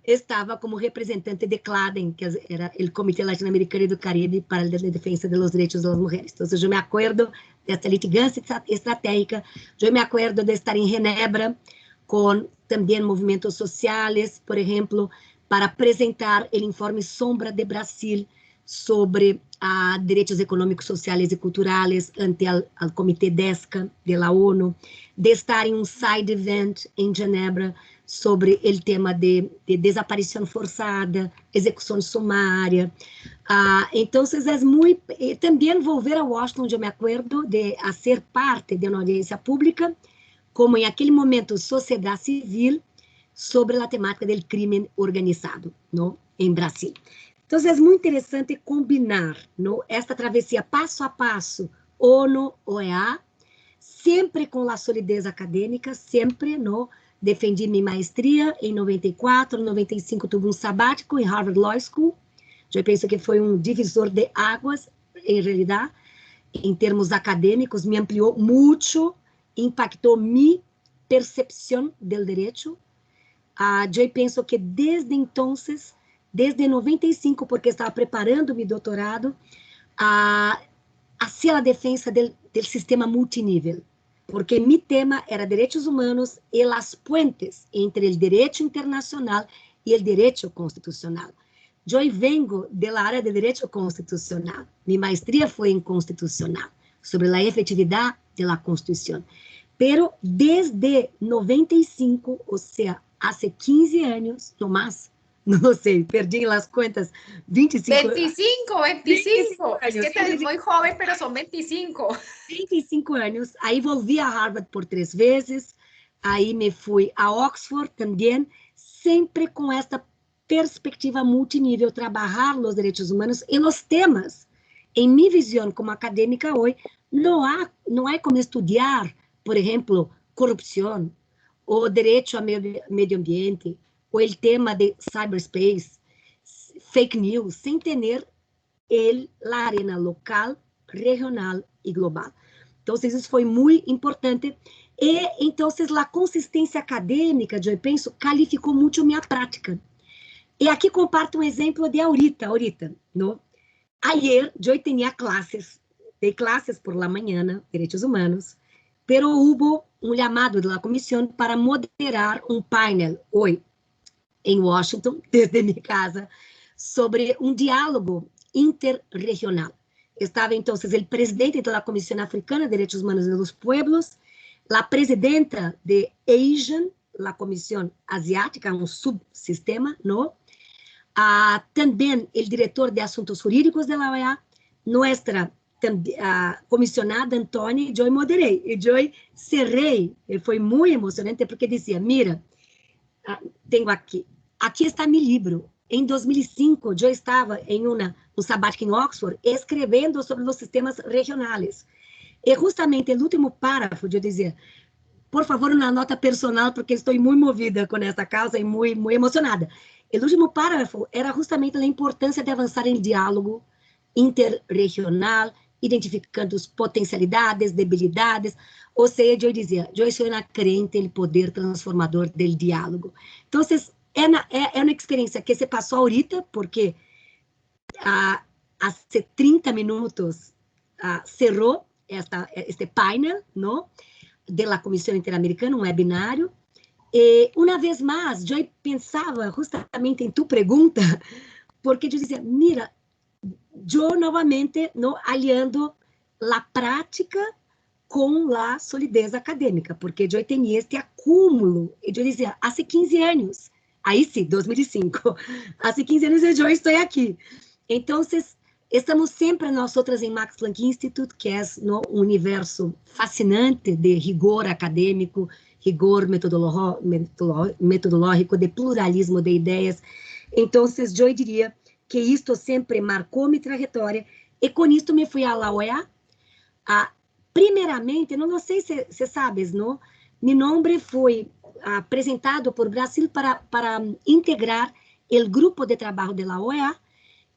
estava como representante de CLADEN, que era o Comitê Latino-Americano e do Caribe para a Defesa dos Direitos das Mulheres. Então, eu me acordo dessa litigância estratégica, eu me acordo de estar em Genebra com também movimentos sociais, por exemplo, para apresentar o informe Sombra de Brasil sobre a Direitos Econômicos, Sociais e Culturais ante o Comitê DESCA da ONU, de estar em um side event em Genebra sobre o tema de desaparição forçada, execução sumária. Então, é muito... Também vou ver a Washington, eu me acordo, de ser parte de uma audiência pública, como em aquele momento sociedade civil, sobre a temática do crime organizado, não? Em Brasil. Então, é muito interessante combinar, não? Esta travessia passo a passo, ONU, OEA, sempre com a solidez acadêmica, sempre, não? Defendi minha maestria em 94, em 95 tive um sabático em Harvard Law School, eu penso que foi um divisor de águas, em realidade, em termos acadêmicos, me ampliou muito, impactou minha percepção do direito. Eu penso que desde então, desde 95, porque estava preparando meu doutorado, hacia a defesa do sistema multinível, porque meu tema era direitos humanos e as puentes entre o direito internacional e o direito constitucional. Eu vengo da área de direito constitucional, minha maestria foi em constitucional, sobre a efetividade da Constituição. Pero desde 95, ou seja, há 15 anos, no mais, não sei, perdi as contas, 25 años. 25. Es que eres muy joven, pero son 25. 25 anos. Aí volvi a Harvard por 3 vezes, aí me fui a Oxford também, sempre com esta perspectiva multinível, trabalhar os direitos humanos e os temas. Em minha visão como acadêmica hoje, não há como estudar, por exemplo, corrupção, o direito ao meio ambiente, ou o tema de cyberspace, fake news, sem ter a arena local, regional e global. Então, isso foi muito importante. E, então, a consistência acadêmica, eu penso, qualificou muito minha prática. E aqui comparto um exemplo de ahorita, não? Ayer, eu tinha dei classes por la mañana, direitos humanos, pero hubo um chamado da comissão para moderar um painel hoje em Washington, desde minha casa, sobre um diálogo interregional. Estava, então, o presidente da Comissão Africana de Direitos Humanos e dos Pueblos, a presidenta de ASEAN, a Comissão Asiática, um subsistema, não? Também o diretor de Assuntos Jurídicos da OEA, nossa comissionada Antônia, eu moderei, e eu cerrei, e foi muito emocionante, porque dizia, mira, tenho aqui está meu livro. Em 2005, eu estava em um sabático em Oxford, escrevendo sobre os sistemas regionais. E justamente o último parágrafo, eu dizia, por favor, uma nota personal, porque estou muito movida com essa causa e muito emocionada. O último parágrafo era justamente a importância de avançar em diálogo interregional, identificando as potencialidades, debilidades, ou seja, eu dizia, eu sou uma crente no poder transformador do diálogo. Então, é uma experiência que se passou ahorita, porque há 30 minutos cerrou este painel, não? Da Comissão Interamericana, um webinário. E, uma vez mais, eu pensava justamente em tu pergunta, porque eu dizia, mira, eu novamente aliando a prática com a solidez acadêmica, porque eu tinha este acúmulo, e eu dizia, há 15 anos, aí sim, 2005, há 15 anos eu estou aqui. Então, estamos sempre nós outras em Max Planck Institute, que é um universo fascinante de rigor acadêmico, rigor metodológico, de pluralismo de ideias. Então, eu diria que isto sempre marcou minha trajetória, e com isto me fui à OEA. Primeiramente, não sei se sabes, não? Meu nome foi apresentado por Brasil para integrar o grupo de trabalho da OEA,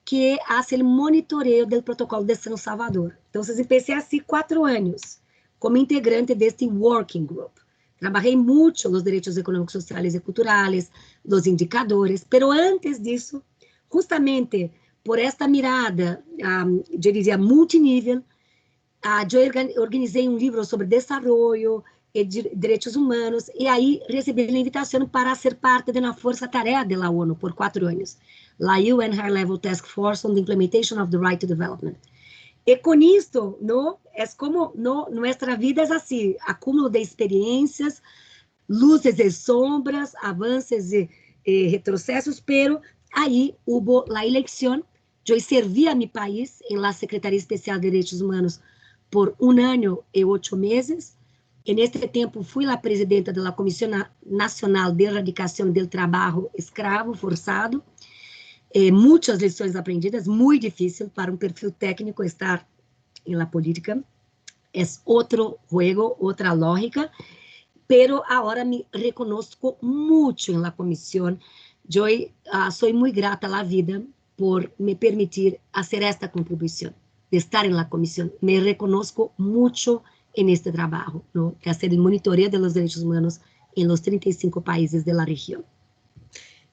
que faz o monitoreio do protocolo de São Salvador. Então, comecei assim 4 anos, como integrante deste working group. Trabalhei muito nos direitos econômicos, sociais e culturais, nos indicadores, pero antes disso, justamente por esta mirada, eu dizia, multinível, eu organizei um livro sobre desenvolvimento, e Direitos Humanos, e aí recebi a invitação para ser parte de uma força-tarefa da ONU por 4 anos, a UN High Level Task Force on the Implementation of the Right to Development. E com isto, não, é como nossa vida é assim, acúmulo de experiências, luzes e sombras, avanços e retrocessos, pero aí houve a eleição. Eu servi a meu país em la Secretaria Especial de Direitos Humanos por 1 ano e 8 meses. E neste tempo fui a presidenta da Comissão Nacional de Erradicação do Trabalho Escravo Forçado. Muitas lições aprendidas, muito difícil para um perfil técnico estar na política. É outro jogo, outra lógica. Pero agora me reconozco muito na comissão. Eu sou muito grata à vida por me permitir fazer esta contribuição, de estar na comissão. Me reconozco muito neste trabalho, ¿no? De hacer el monitoreo de los derechos humanos en los 35 países de la región.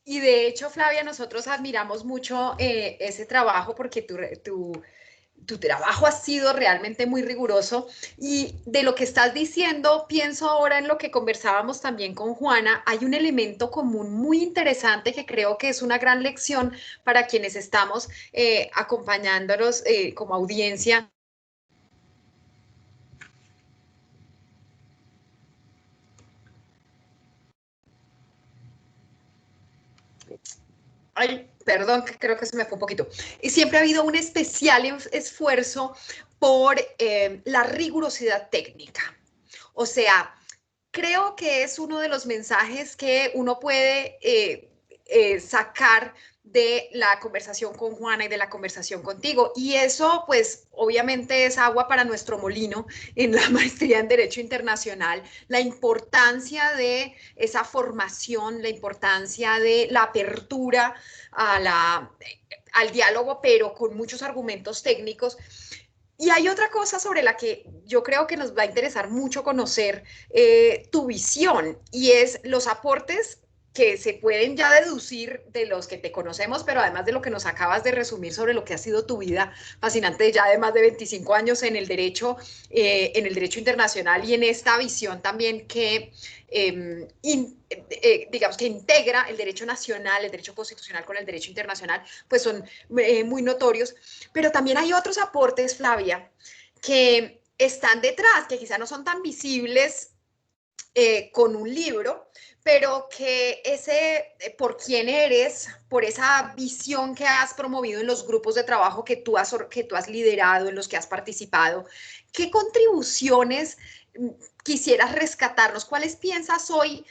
Y de hecho, Flavia, nosotros admiramos mucho ese trabajo porque tu trabajo ha sido realmente muy riguroso, y de lo que estás diciendo, pienso ahora en lo que conversábamos también con Juana. Hay un elemento común muy interesante que creo que es una gran lección para quienes estamos acompañándolos como audiencia. Ay, perdón, que creo que se me fue un poquito. Y siempre ha habido un especial esfuerzo por la rigurosidad técnica. O sea, creo que es uno de los mensajes que uno puede sacar de la conversación con Juana y de la conversación contigo. Y eso, pues, obviamente es agua para nuestro molino en la maestría en Derecho Internacional. La importancia de esa formación, la importancia de la apertura al diálogo, pero con muchos argumentos técnicos. Y hay otra cosa sobre la que yo creo que nos va a interesar mucho conocer tu visión, y es los aportes que se pueden ya deducir de los que te conocemos, pero además de lo que nos acabas de resumir sobre lo que ha sido tu vida fascinante ya de más de 25 años en el derecho internacional, y en esta visión también que, digamos, que integra el derecho nacional, el derecho constitucional con el derecho internacional, pues son muy notorios. Pero también hay otros aportes, Flavia, que están detrás, que quizá no son tan visibles con un libro, pero que por quién eres, por esa visión que has promovido en los grupos de trabajo que tú has liderado, en los que has participado, ¿qué contribuciones quisieras rescatarnos? ¿Cuáles piensas hoy,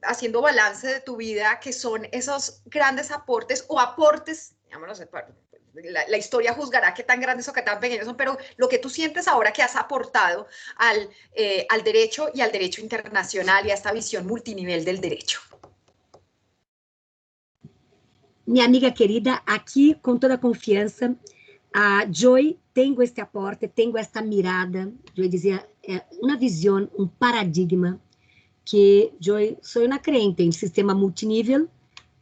haciendo balance de tu vida, que son esos grandes aportes o aportes, digamos, la historia juzgará qué tan grandes o qué tan pequeños son, pero lo que tú sientes ahora que has aportado al derecho y al derecho internacional y a esta visión multinivel del derecho? Minha amiga querida, aqui com toda confiança, Joy, tenho este aporte, tenho esta mirada, Joy dizia, uma visão, paradigma, que Joy, sou uma crente em sistema multinível,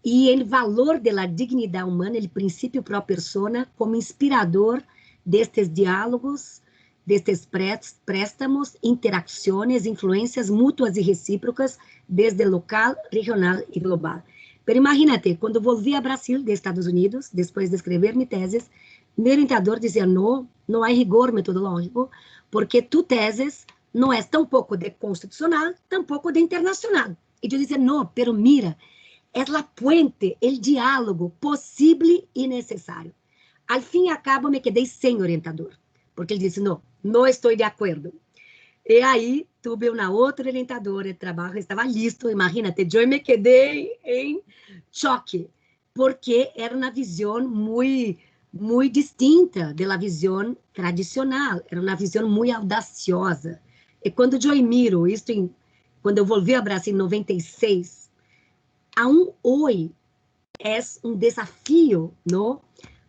e o valor da dignidade humana, o princípio pró persona, como inspirador destes diálogos, destes préstamos, interações, influências mútuas e recíprocas, desde local, regional e global. Pero imagínate, quando volvi a Brasil, de Estados Unidos, depois de escrever minha tese, meu orientador dizia, não há rigor metodológico, porque tu tese não é tampouco de constitucional, tampouco de internacional. E eu dizia, não, pero mira, é a puente, o diálogo possível e necessário. Al fim e a cabo, me quedei sem orientador, porque ele disse, não estou de acordo. E aí, tive uma outra orientadora de trabalho, estava listo, imagínate, eu me quedei em choque, porque era uma visão muito distinta da visão tradicional, era uma visão muito audaciosa. E quando eu miro isso, quando eu volvi ao Brasil em 96, aún hoy es un desafío, ¿no?,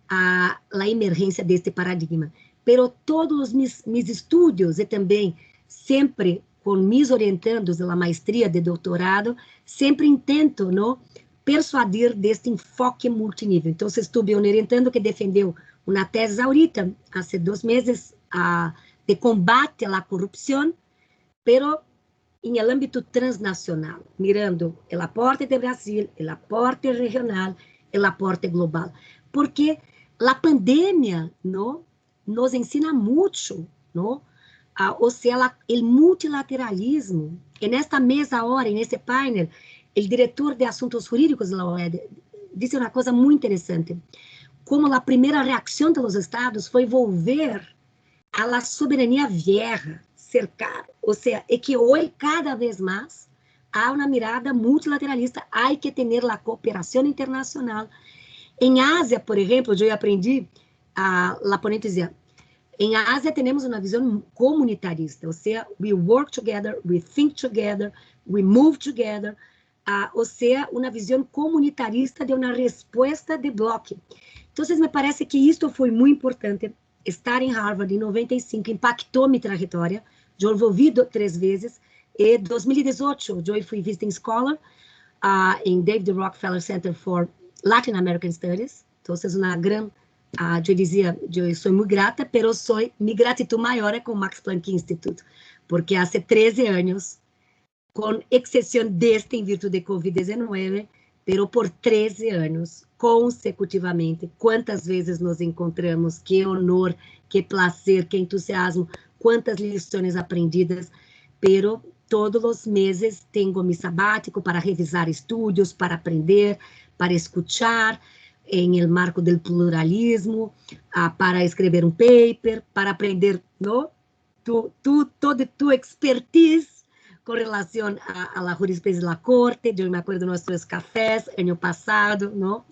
a la emergência deste paradigma. Pero todos mis estudios, e também sempre com mis orientandos da maestria de doutorado, sempre intento, ¿no?, persuadir deste enfoque multinível. Então, estive orientando que defendeu uma tese ahorita, há 2 meses, de combate à corrupção, pero em el ámbito transnacional, mirando el aporte de Brasil, el aporte regional, el aporte global. Porque a pandemia, ¿no?, nos ensina muito, ¿no?, o sea, o multilateralismo. En esta mesa ahora, en este panel, el director de Asuntos Jurídicos de la OEA disse uma coisa muito interessante, como a primeira reação dos estados foi volver a la soberania vieja, cercar, ou seja, é que hoje, cada vez mais, há uma mirada multilateralista, há que ter a cooperação internacional. Em Ásia, por exemplo, eu aprendi, a ponente dizia, em Ásia temos uma visão comunitarista, ou seja, we work together, we think together, we move together, ou seja, uma visão comunitarista de uma resposta de bloco. Então, me parece que isto foi muito importante. Estar em Harvard em 95 impactou minha trajetória. Eu envolvi 3 vezes. Em 2018, eu fui visiting scholar em David Rockefeller Center for Latin American Studies. Então, uma grande, eu dizia, eu sou muito grata, mas minha gratidão maior é com o Max Planck Institute, porque há 13 anos, com exceção deste em virtude de Covid-19, pero por 13 anos, consecutivamente, quantas vezes nos encontramos, que honor, que prazer, que entusiasmo, quantas lições aprendidas, pero todos os meses tenho mi sabático para revisar estudos, para aprender, para escuchar, em el marco del pluralismo, para escrever um paper, para aprender, ¿no?, toda tu expertise com relação à jurisprudência da corte. Eu me acordo de nossos cafés ano passado, não?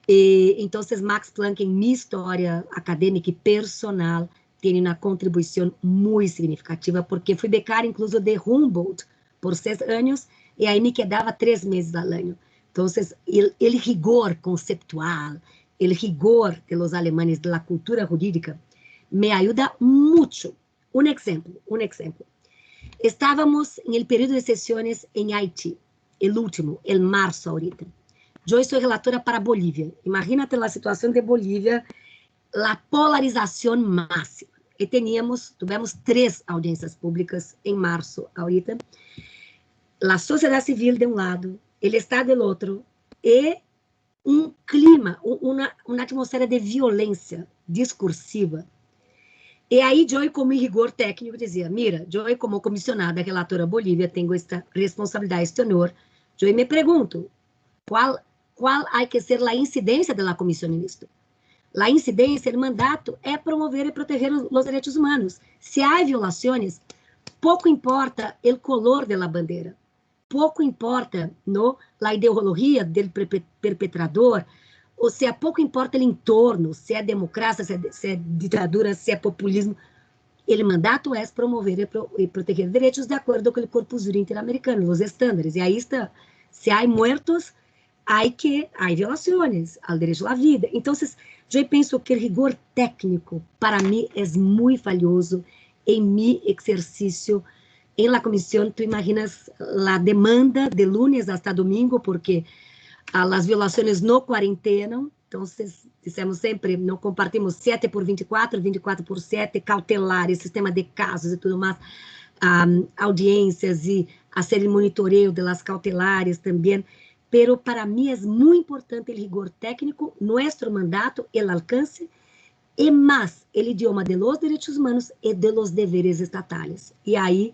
Então, Max Planck, em minha história acadêmica e personal, tem uma contribuição muito significativa, porque fui becária, incluso, de Humboldt por 6 anos, e aí me quedava 3 meses ao ano. Então, o rigor conceptual, o rigor de los alemães da cultura jurídica, me ajuda muito. Um exemplo. Estávamos no período de sessões em Haiti, o último, em março ahorita. Eu sou relatora para Bolívia. Imagínate a situação de Bolívia, a polarização máxima. E tivemos 3 audiências públicas em março ahorita. A sociedade civil de um lado, o Estado do outro, e um clima, uma atmosfera de violência discursiva. E aí, eu, como rigor técnico, dizia, mira, eu, como comissionada relatora Bolívia, tenho esta responsabilidade, este honor. Eu me pergunto, qual há que ser a incidência da comissão nisto? A incidência, o mandato, é promover e proteger os direitos humanos. Se há violações, pouco importa o color da bandeira, pouco importa, no, a ideologia do perpetrador, ou seja, pouco importa o entorno, se é democracia, se é ditadura, se é populismo. O mandato é promover e proteger direitos de acordo com o Corpus Jurídico Interamericano, os estándares. E aí está, se há mortos, há violações ao direito à vida. Então, eu penso que o rigor técnico, para mim, é muito valioso em meu exercício em la comissão. Tu imaginas a demanda de lunes hasta domingo, porque as violações não quarentenam. Então, dissemos sempre, não compartimos 7 por 24, 24 por 7, cautelares, sistema de casos e tudo mais, audiências e fazer o monitoreio das cautelares também. Pero para mim é muito importante o rigor técnico, nosso mandato, o alcance, e mais o idioma de los direitos humanos e de los deveres estatais. E aí,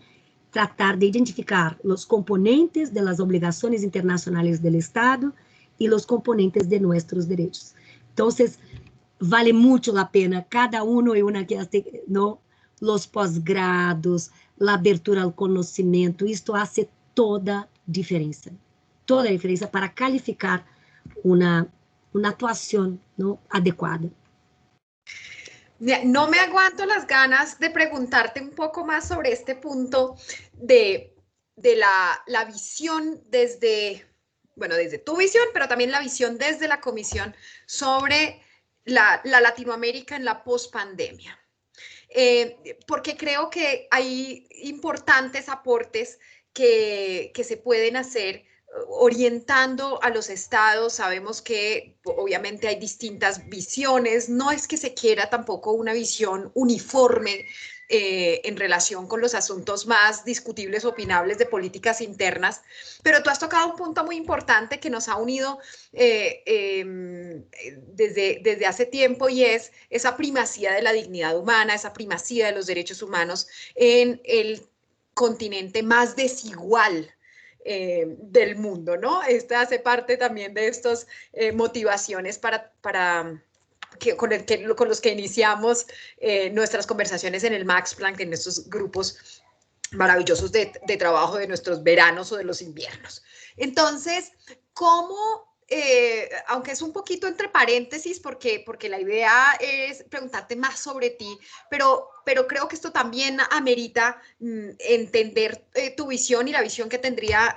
tratar de identificar os componentes de las obrigações internacionais do Estado e os componentes de nossos direitos. Então, vale muito a pena, cada um e uma que no, os pós-grados, a abertura ao conhecimento, isto faz toda a diferença para calificar uma atuação, ¿no?, adequada. No me aguanto las ganas de preguntarte un poco más sobre este punto de la visión desde tu visión, pero también la visión desde la Comisión sobre la Latinoamérica en la pospandemia. Porque creo que hay importantes aportes que se pueden hacer orientando a los estados. Sabemos que obviamente hay distintas visiones, no es que se quiera tampoco una visión uniforme en relación con los asuntos más discutibles, opinables de políticas internas, pero tú has tocado un punto muy importante que nos ha unido desde hace tiempo, y es esa primacía de la dignidad humana, esa primacía de los derechos humanos en el continente más desigual del mundo, ¿no? Esta hace parte también de estas motivaciones con los que iniciamos nuestras conversaciones en el Max Planck, en estos grupos maravillosos de trabajo de nuestros veranos o de los inviernos. Entonces, ¿cómo, aunque es un poquito entre paréntesis, porque la idea es preguntarte más sobre ti, pero creo que esto también amerita entender tu visión y la visión que tendría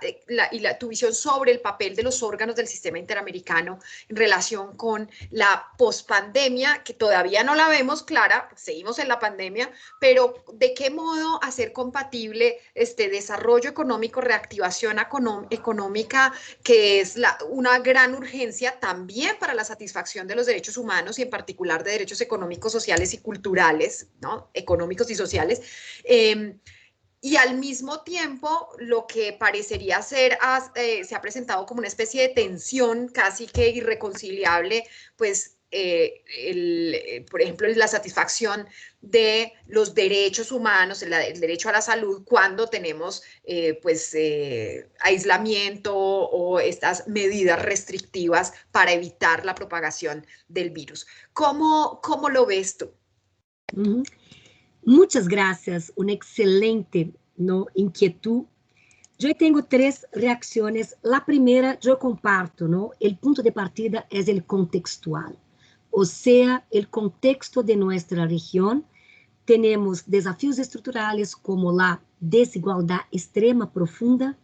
tu visión sobre el papel de los órganos del sistema interamericano en relación con la pospandemia, que todavía no la vemos clara, seguimos en la pandemia, pero de qué modo hacer compatible este desarrollo económico, reactivación económica, que es una gran urgencia también para la satisfacción de los derechos humanos y en particular de derechos económicos, sociales y culturales, ¿no? Económicos y sociales, y al mismo tiempo lo que parecería ser, se ha presentado como una especie de tensión casi que irreconciliable, pues por ejemplo, la satisfacción de los derechos humanos, el derecho a la salud, cuando tenemos aislamiento o estas medidas restrictivas para evitar la propagación del virus. ¿Cómo lo ves tú? Muchas gracias, una excelente inquietud. Yo tengo tres reacciones. La primera, yo comparto, el punto de partida es el contextual, o sea, el contexto de nuestra región. Tenemos desafíos estructurales como la desigualdad extrema profunda,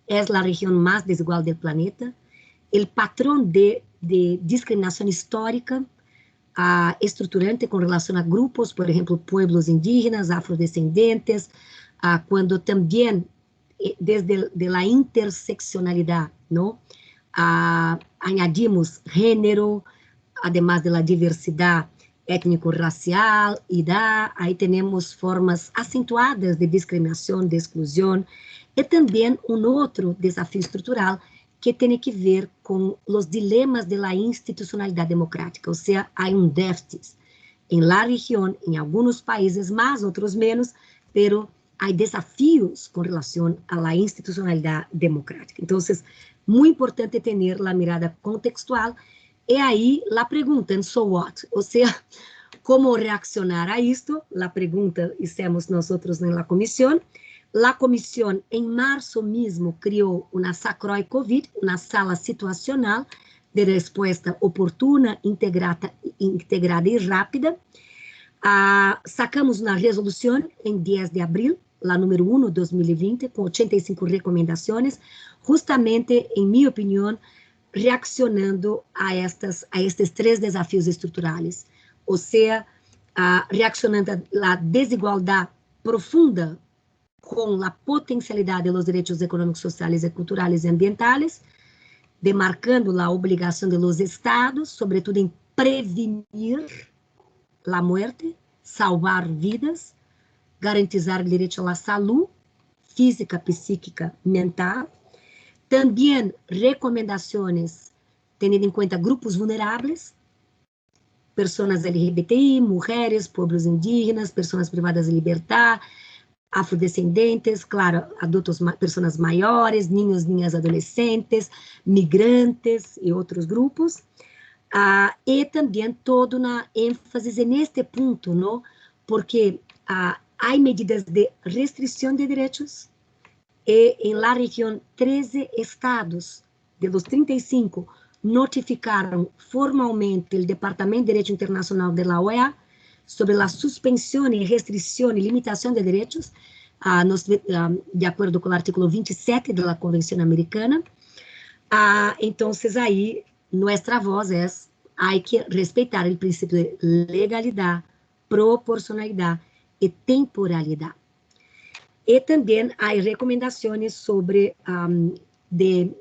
es la región más desigual del planeta, el patrón de discriminación histórica, estruturante com relação a grupos, por exemplo, pueblos indígenas, afrodescendentes, quando também, desde a interseccionalidade, añadimos gênero, además de la diversidade étnico-racial, aí temos formas acentuadas de discriminação, de exclusão, e também outro desafio estrutural que tem que ver com os dilemas da institucionalidade democrática, ou seja, há déficit em la região, em alguns países mais, outros menos, pero há desafios com relação à institucionalidade democrática. Então, muito importante ter a mirada contextual, e aí a pergunta, and so what? Ou seja, como reaccionar a isto? A pergunta hicimos nós na comissão. La comisión en marzo mismo creó una SACROI COVID, una sala situacional de respuesta oportuna, integrada y rápida. Sacamos una resolución en 10 de abril, la número 1, 2020, con 85 recomendaciones, justamente, en mi opinión, reaccionando a estes tres desafíos estruturales. O sea, reaccionando a la desigualdad profunda com a potencialidade dos direitos econômicos, sociais, culturais e ambientais, demarcando a obrigação dos estados, sobretudo em prevenir a morte, salvar vidas, garantizar o direito à saúde física, psíquica, mental. Também recomendações tendo em conta grupos vulneráveis, pessoas LGBTI, mulheres, povos indígenas, pessoas privadas de liberdade, afrodescendentes, claro, adultos, pessoas maiores, niños, niñas, adolescentes, migrantes e outros grupos. E também toda uma ênfase neste ponto, porque há medidas de restrição de direitos e em la região 13 estados de los 35 notificaram formalmente o Departamento de Direito Internacional da OEA sobre a suspensão e restrição e limitação de direitos, de acordo com o artículo 27 da Convenção Americana. Então, aí, nossa voz é: há que respeitar o princípio de legalidade, proporcionalidade e temporalidade. E também há recomendações sobre de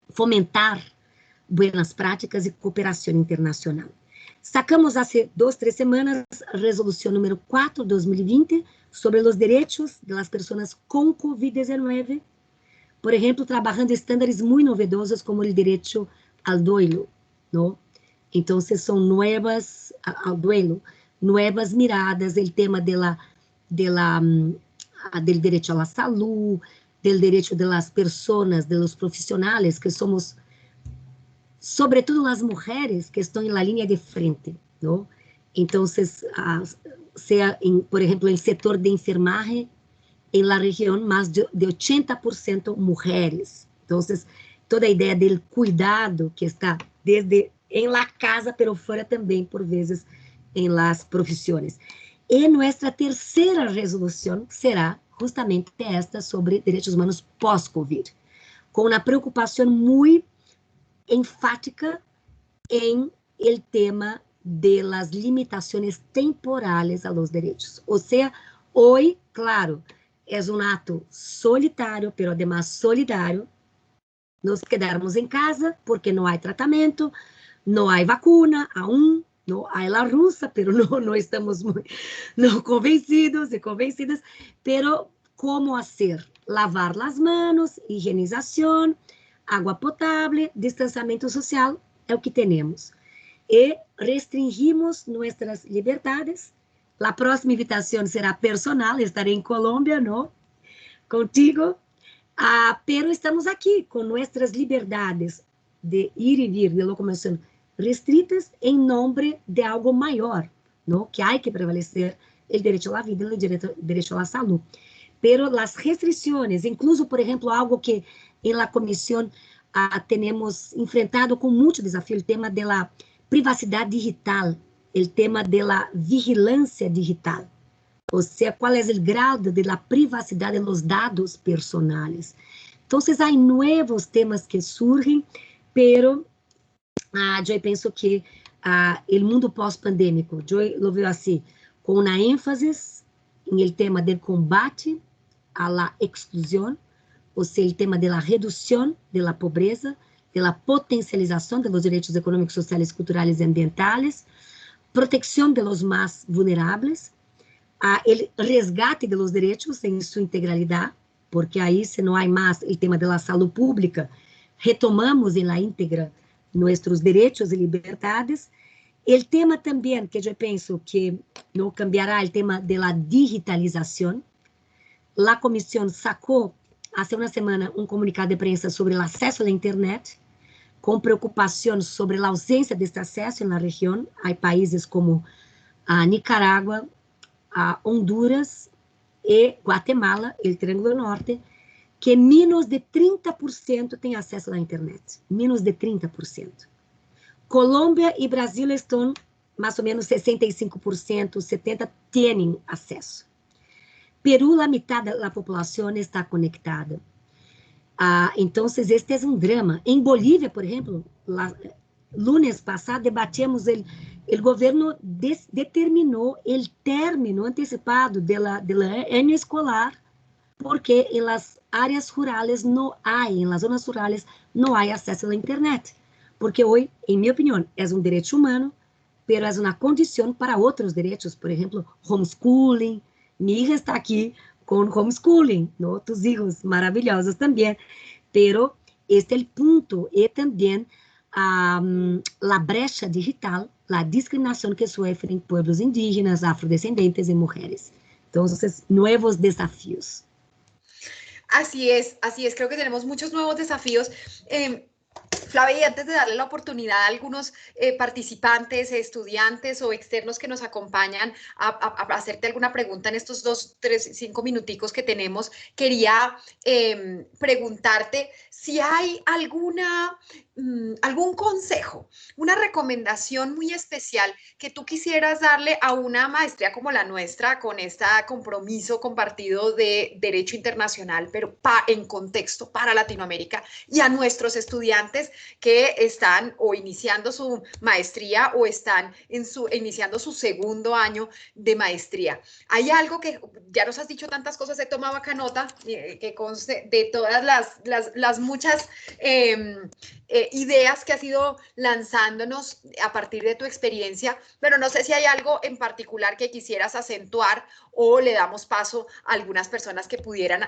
fomentar boas práticas e cooperação internacional. Sacamos hace 2, 3 semanas a resolución número 4, 2020, sobre los derechos de las personas con COVID-19, por ejemplo, trabajando estándares muy novedosos como el derecho al duelo, ¿no? Entonces, son nuevas, al duelo, nuevas miradas, el tema del derecho a la salud, del derecho de las personas, de los profesionales, que somos, sobre todo las mujeres, que están en la línea de frente, ¿no? Entonces, sea, por ejemplo, el sector de enfermaje, en la región, más de 80% mujeres. Entonces, toda a ideia del cuidado que está desde en la casa, pero fuera também, por vezes, en las profissões. E nossa terceira resolução será justamente esta sobre direitos humanos pós-Covid, com uma preocupação muito enfática em el tema de las limitações temporales a los derechos. Ou seja, hoje, claro, é um ato solitário, pero además solidário, nos quedarmos em casa porque não há tratamento, não há vacuna aún, não há a russa, pero não estamos não convencidos e convencidas, pero como fazer? Lavar as mãos, higienização, água potável, distanciamento social, é o que temos. E restringimos nossas liberdades. A próxima invitação será personal, estarei em Colômbia, não? Contigo. Pero estamos aqui com nossas liberdades de ir e vir, de locomoção restritas em nome de algo maior, não? Que há que prevalecer o direito à vida e o direito à saúde. Pero as restrições, incluso, por exemplo, algo que em la comissão temos enfrentado com muito desafio, o tema da privacidade digital, o tema da vigilância digital. Ou seja, qual é o grau de la privacidade dos dados personais. Então, há novos temas que surgem, pero eu penso que o mundo pós-pandêmico, eu lo vejo assim, com uma ênfase no tema do combate à la exclusão, ou seja, o tema da redução da pobreza, da potencialização dos direitos econômicos, sociais, culturais e ambientais, proteção de los mais vulneráveis, o resgate de los direitos em sua integralidade, porque aí, se não há mais o tema da saúde pública, retomamos em la íntegra nossos direitos e liberdades. O tema também, que eu penso que não cambiará, o tema da digitalização. A comissão sacou, há uma semana, um comunicado de prensa sobre o acesso à internet, com preocupação sobre a ausência deste acesso na região. Há países como Nicarágua, Honduras e Guatemala, o Triângulo Norte, que menos de 30% têm acesso à internet. Menos de 30%. Colômbia e Brasil estão, mais ou menos, 65%, 70% têm acesso. Peru, a metade da população está conectada. Então, este é um drama. Em Bolívia, por exemplo, lunes passado, debatimos o governo determinou o término antecipado do ano escolar, porque em las áreas rurais não há, em las zonas rurais não há acesso à internet, porque hoje, em minha opinião, é um direito humano, pero é uma condição para outros direitos, por exemplo, homeschooling. Minha hija está aqui com homeschooling, ¿no? Tus hijos maravilhosos também, pero este é o ponto, e também a brecha digital, a discriminação que sofrem pueblos indígenas, afrodescendentes e mulheres. Então, novos desafios. Así es, creo que tenemos muchos nuevos desafíos. Flavia, y antes de darle la oportunidad a algunos participantes, estudiantes o externos que nos acompañan a hacerte alguna pregunta en estos 2, 3, 5 minuticos que tenemos, quería preguntarte si hay algún consejo, una recomendación muy especial que tú quisieras darle a una maestría como la nuestra, con este compromiso compartido de Derecho Internacional, pero en contexto para Latinoamérica, y a nuestros estudiantes que están o iniciando su maestría o están iniciando su segundo año de maestría. Hay algo que ya nos has dicho tantas cosas, he tomado acá nota, que conste de todas las muchas ideas que has ido lanzándonos a partir de tu experiencia, pero no sé si hay algo en particular que quisieras acentuar o le damos paso a algunas personas que pudieran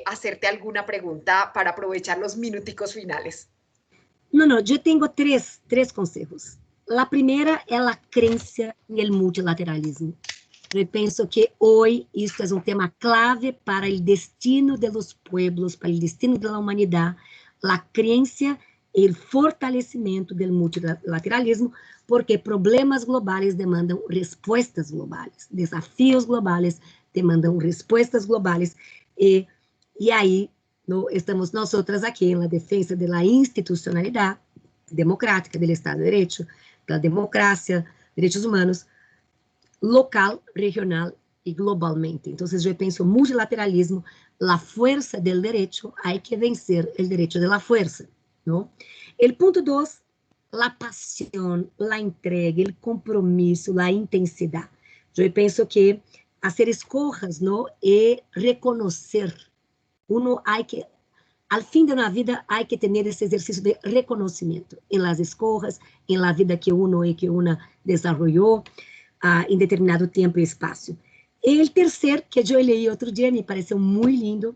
hacerte alguna pregunta para aprovechar los minuticos finales. No, yo tengo tres consejos. La primera es la creencia en el multilateralismo. Yo pienso que hoy esto es un tema clave para el destino de los pueblos, para el destino de la humanidad, la creencia y el fortalecimiento del multilateralismo, porque problemas globales demandan respuestas globales, desafíos globales demandan respuestas globales, y ahí no, estamos nosotras aquí en la defensa de la institucionalidad democrática, del Estado de Derecho, de la democracia, derechos humanos, local, regional y globalmente. Entonces, yo pienso multilateralismo, la fuerza del derecho, hay que vencer el derecho de la fuerza, ¿no? El punto 2, la pasión, la entrega, el compromiso, la intensidad. Yo pienso que hacer escojas, ¿no? Y reconocer. Uno hay que, al fin de una vida, hay que tener ese ejercicio de reconocimiento en las escojas, en la vida que uno y que una desarrolló, em determinado tempo e espaço. E o terceiro, que eu li outro dia, me pareceu muito lindo,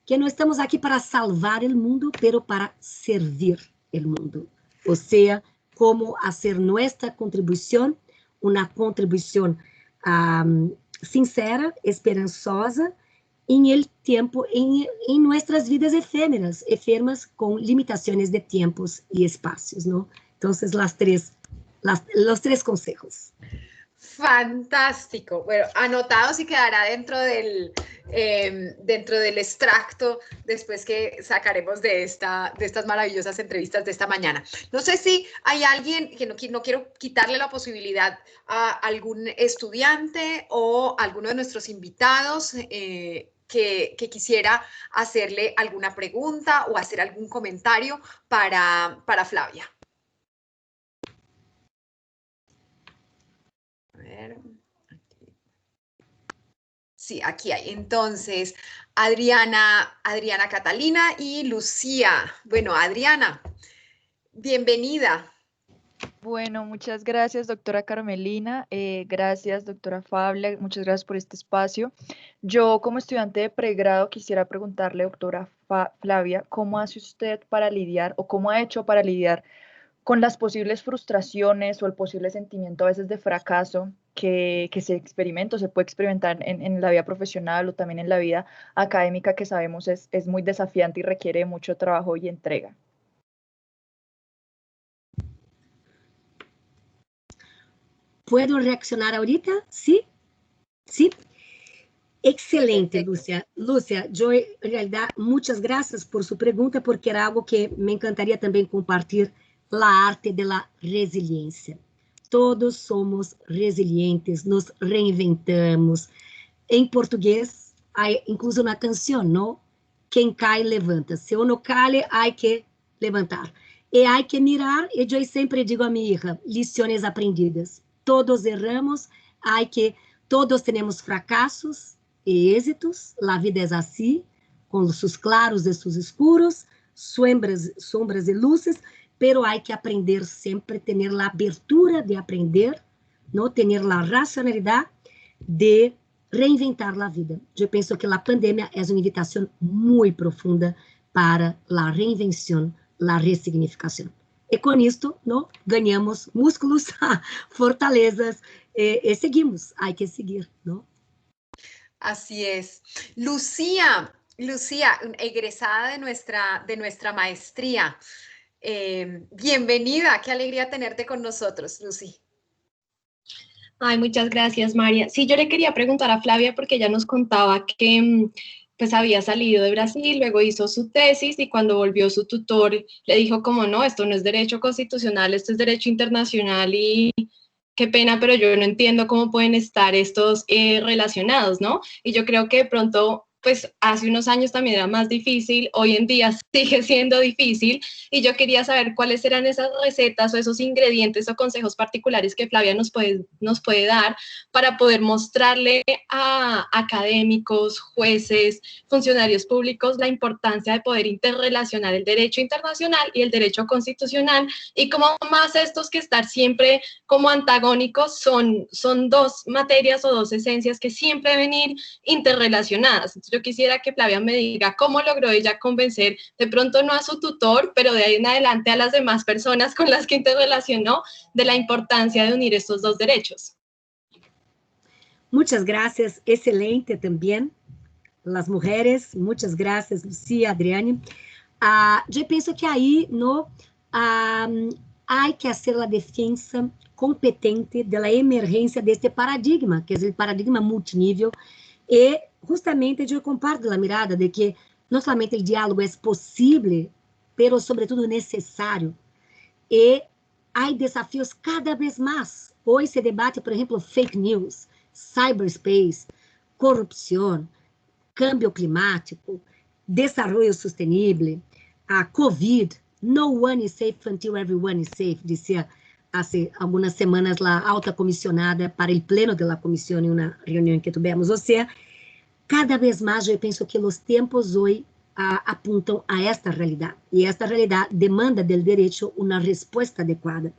que não estamos aqui para salvar o mundo, pero para servir o mundo. Ou seja, como fazer nossa contribuição, uma contribuição sincera, esperançosa, em el tempo, em nossas vidas efêmeras com limitações de tempos e espaços, não? Então, os três conselhos. Fantástico. Bueno, anotado si quedará dentro del extracto después que sacaremos de estas maravillosas entrevistas de esta mañana. No sé si hay alguien que no quiero quitarle la posibilidad a algún estudiante o alguno de nuestros invitados que quisiera hacerle alguna pregunta o hacer algún comentario para Flavia. A ver, aquí. Sí, aquí hay. Entonces, Adriana Catalina y Lucía. Bueno, Adriana, bienvenida. Bueno, muchas gracias, doctora Carmelina. Gracias, doctora Fabia. Muchas gracias por este espacio. Yo, como estudiante de pregrado, quisiera preguntarle, doctora Flavia, ¿cómo hace usted para lidiar o cómo ha hecho para lidiar con las posibles frustraciones o el posible sentimiento a veces de fracaso que se puede experimentar en la vida profesional o también en la vida académica, que sabemos es muy desafiante y requiere mucho trabajo y entrega? ¿Puedo reaccionar ahorita? ¿Sí? ¿Sí? Excelente, Lúcia. Lúcia, yo en realidad muchas gracias por su pregunta, porque era algo que me encantaría también compartir, la arte de la resiliencia. Todos somos resilientes, nos reinventamos. En portugués hay incluso una canción, ¿no? Quien cae, levanta. Si uno cae, hay que levantar. Y hay que mirar, y yo siempre digo a mi hija, liciones aprendidas. Todos erramos, todos tenemos fracasos y éxitos, la vida es así, con sus claros y sus oscuros, sombras y luces, pero hay que aprender siempre, tener la abertura de aprender, ¿no? Tener la racionalidad de reinventar la vida. Yo pienso que la pandemia es una invitación muy profunda para la reinvención, la resignificación. Y con esto, ¿no? Ganamos músculos, fortalezas, y seguimos, hay que seguir, ¿no? Así es. Lucía, egresada de nuestra maestría. Bienvenida, qué alegría tenerte con nosotros, Lucy. Ay, muchas gracias, María. Sí, yo le quería preguntar a Flavia porque ella nos contaba que pues había salido de Brasil, luego hizo su tesis y cuando volvió su tutor le dijo como no, esto no es derecho constitucional, esto es derecho internacional y qué pena, pero yo no entiendo cómo pueden estar estos relacionados, ¿no? Y yo creo que de pronto pues hace unos años también era más difícil, hoy en día sigue siendo difícil, y yo quería saber cuáles eran esas recetas o esos ingredientes o consejos particulares que Flavia nos puede dar para poder mostrarle a académicos, jueces, funcionarios públicos la importancia de poder interrelacionar el derecho internacional y el derecho constitucional, y como más estos que estar siempre como antagónicos son dos materias o dos esencias que siempre deben ir interrelacionadas. Entonces, yo quisiera que Flavia me diga cómo logró ella convencer, de pronto no a su tutor, pero de ahí en adelante a las demás personas con las que interrelacionó, de la importancia de unir estos dos derechos. Muchas gracias, excelente también. Las mujeres, muchas gracias, Lucía, Adriane. Yo pienso que ahí no hay que hacer la defensa competente de la emergencia de este paradigma, que es el paradigma multinível. Y justamente yo comparto la mirada de que no solamente el diálogo es posible, pero sobre todo necesario. Y hay desafíos cada vez más. Hoy se debate, por ejemplo, fake news, cyberspace, corrupción, cambio climático, desarrollo sostenible, a COVID, no one is safe until everyone is safe, decía hace algunas semanas la alta comisionada para el pleno de la comisión en una reunión que tuvimos. O sea, cada vez más yo pienso que los tiempos hoy apuntan a esta realidad, y esta realidad demanda del derecho una respuesta adecuada.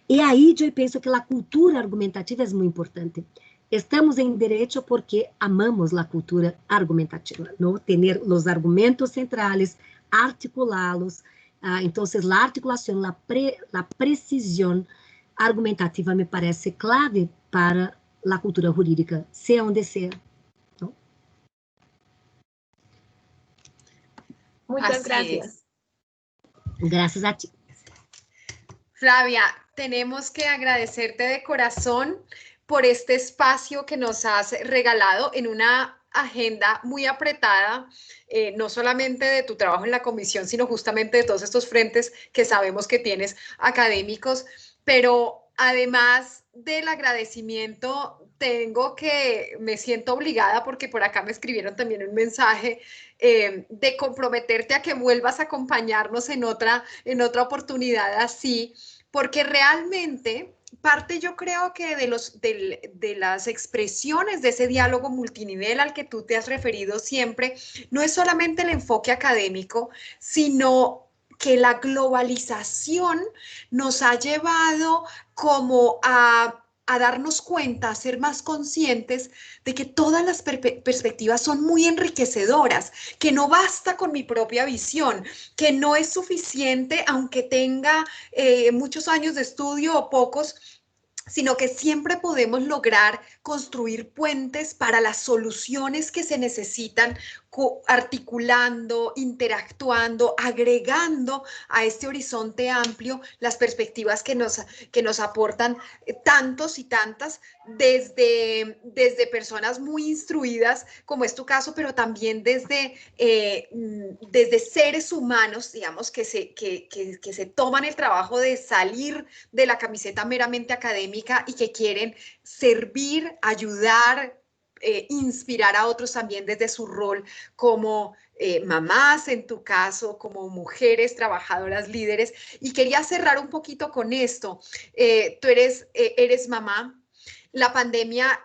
Y ahí yo pienso que la cultura argumentativa es muy importante. Estamos en derecho porque amamos la cultura argumentativa, ¿no? Tener los argumentos centrales, articularlos. Entonces, la articulación, la precisión argumentativa me parece clave para la cultura jurídica, sea donde sea, ¿no? Muchas gracias. Gracias a ti. Flavia, tenemos que agradecerte de corazón por este espacio que nos has regalado en una agenda muy apretada, no solamente de tu trabajo en la comisión, sino justamente de todos estos frentes que sabemos que tienes académicos, pero además del agradecimiento, me siento obligada, porque por acá me escribieron también un mensaje, de comprometerte a que vuelvas a acompañarnos en otra oportunidad así, porque realmente parte, yo creo que de las expresiones de ese diálogo multinivel al que tú te has referido siempre, no es solamente el enfoque académico, sino que la globalización nos ha llevado como a darnos cuenta, a ser más conscientes de que todas las perspectivas son muy enriquecedoras, que no basta con mi propia visión, que no es suficiente, aunque tenga muchos años de estudio o pocos, sino que siempre podemos lograr construir puentes para las soluciones que se necesitan, articulando, interactuando, agregando a este horizonte amplio las perspectivas que nos aportan tantos y tantas, desde personas muy instruidas, como es tu caso, pero también desde seres humanos, digamos, que se toman el trabajo de salir de la camiseta meramente académica y que quieren servir, ayudar, inspirar a otros también desde su rol como mamás, en tu caso, como mujeres trabajadoras líderes. Y quería cerrar un poquito con esto. Tú eres mamá. La pandemia,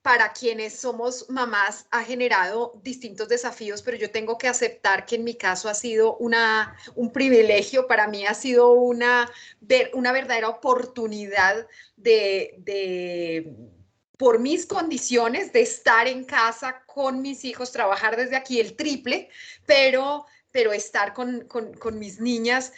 para quienes somos mamás, ha generado distintos desafíos, pero yo tengo que aceptar que en mi caso ha sido un privilegio, para mí ha sido una verdadera oportunidad por mis condiciones de estar en casa con mis hijos, trabajar desde aquí el triple, pero estar con mis niñas,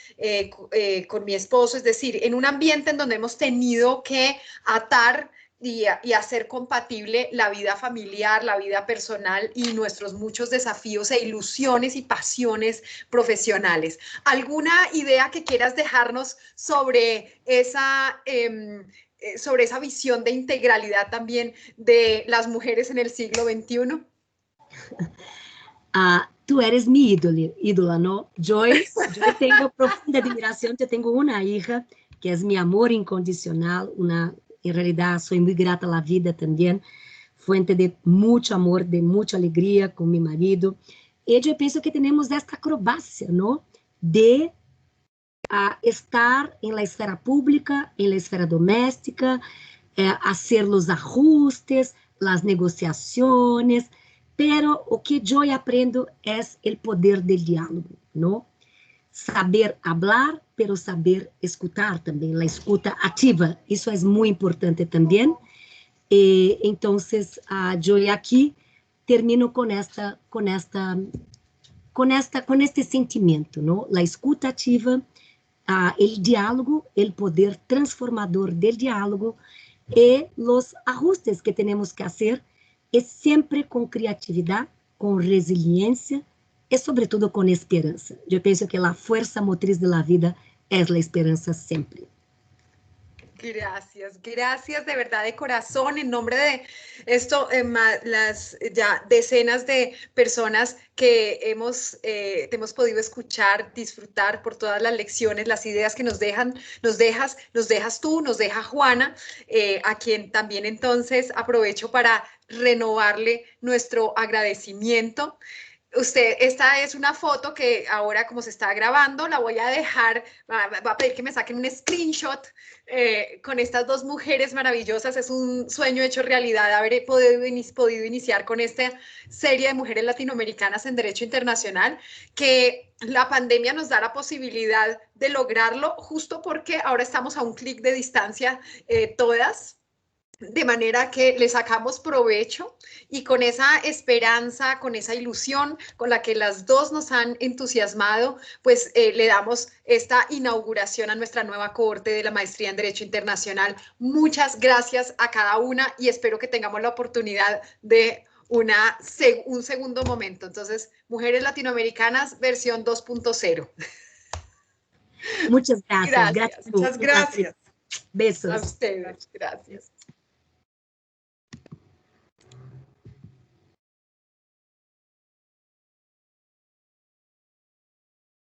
con mi esposo, es decir, en un ambiente en donde hemos tenido que atar y hacer compatible la vida familiar, la vida personal y nuestros muchos desafíos e ilusiones y pasiones profesionales. ¿Alguna idea que quieras dejarnos sobre esa visión de integralidad también de las mujeres en el siglo XXI? Tú eres mi ídola, ¿no? Joyce, yo tengo profunda admiración, yo tengo una hija que es mi amor incondicional, en realidad soy muy grata a la vida también. fuente de mucho amor, de mucha alegría con mi marido. Y yo pienso que tenemos esta acrobacia, ¿no? De estar en la esfera pública, en la esfera doméstica, hacer los ajustes, las negociaciones, pero o que yo aprendo es el poder del diálogo, ¿no? Saber hablar, pero saber escuchar también, la escucha activa, eso es muy importante también. Entonces, yo aquí termino con este sentimiento, ¿no? La escucha activa, el diálogo, el poder transformador del diálogo y los ajustes que tenemos que hacer es siempre con creatividad, con resiliencia y sobre todo con esperanza. Yo pienso que la fuerza motriz de la vida es la esperanza siempre. Gracias, gracias de verdad de corazón en nombre de esto, las ya decenas de personas que hemos podido escuchar, disfrutar por todas las lecciones, las ideas que nos dejas tú, nos deja Juana, a quien también entonces aprovecho para renovarle nuestro agradecimiento. Esta es una foto que ahora como se está grabando, la voy a dejar, va a pedir que me saquen un screenshot con estas dos mujeres maravillosas. Es un sueño hecho realidad haber podido iniciar con esta serie de mujeres latinoamericanas en Derecho Internacional, que la pandemia nos da la posibilidad de lograrlo justo porque ahora estamos a un clic de distancia todas. De manera que le sacamos provecho y con esa esperanza, con esa ilusión con la que las dos nos han entusiasmado, pues le damos esta inauguración a nuestra nueva cohorte de la maestría en Derecho Internacional. Muchas gracias a cada una y espero que tengamos la oportunidad de un segundo momento. Entonces, Mujeres Latinoamericanas, versión 2.0. Muchas gracias. Gracias. Muchas gracias. Besos. A ustedes, gracias.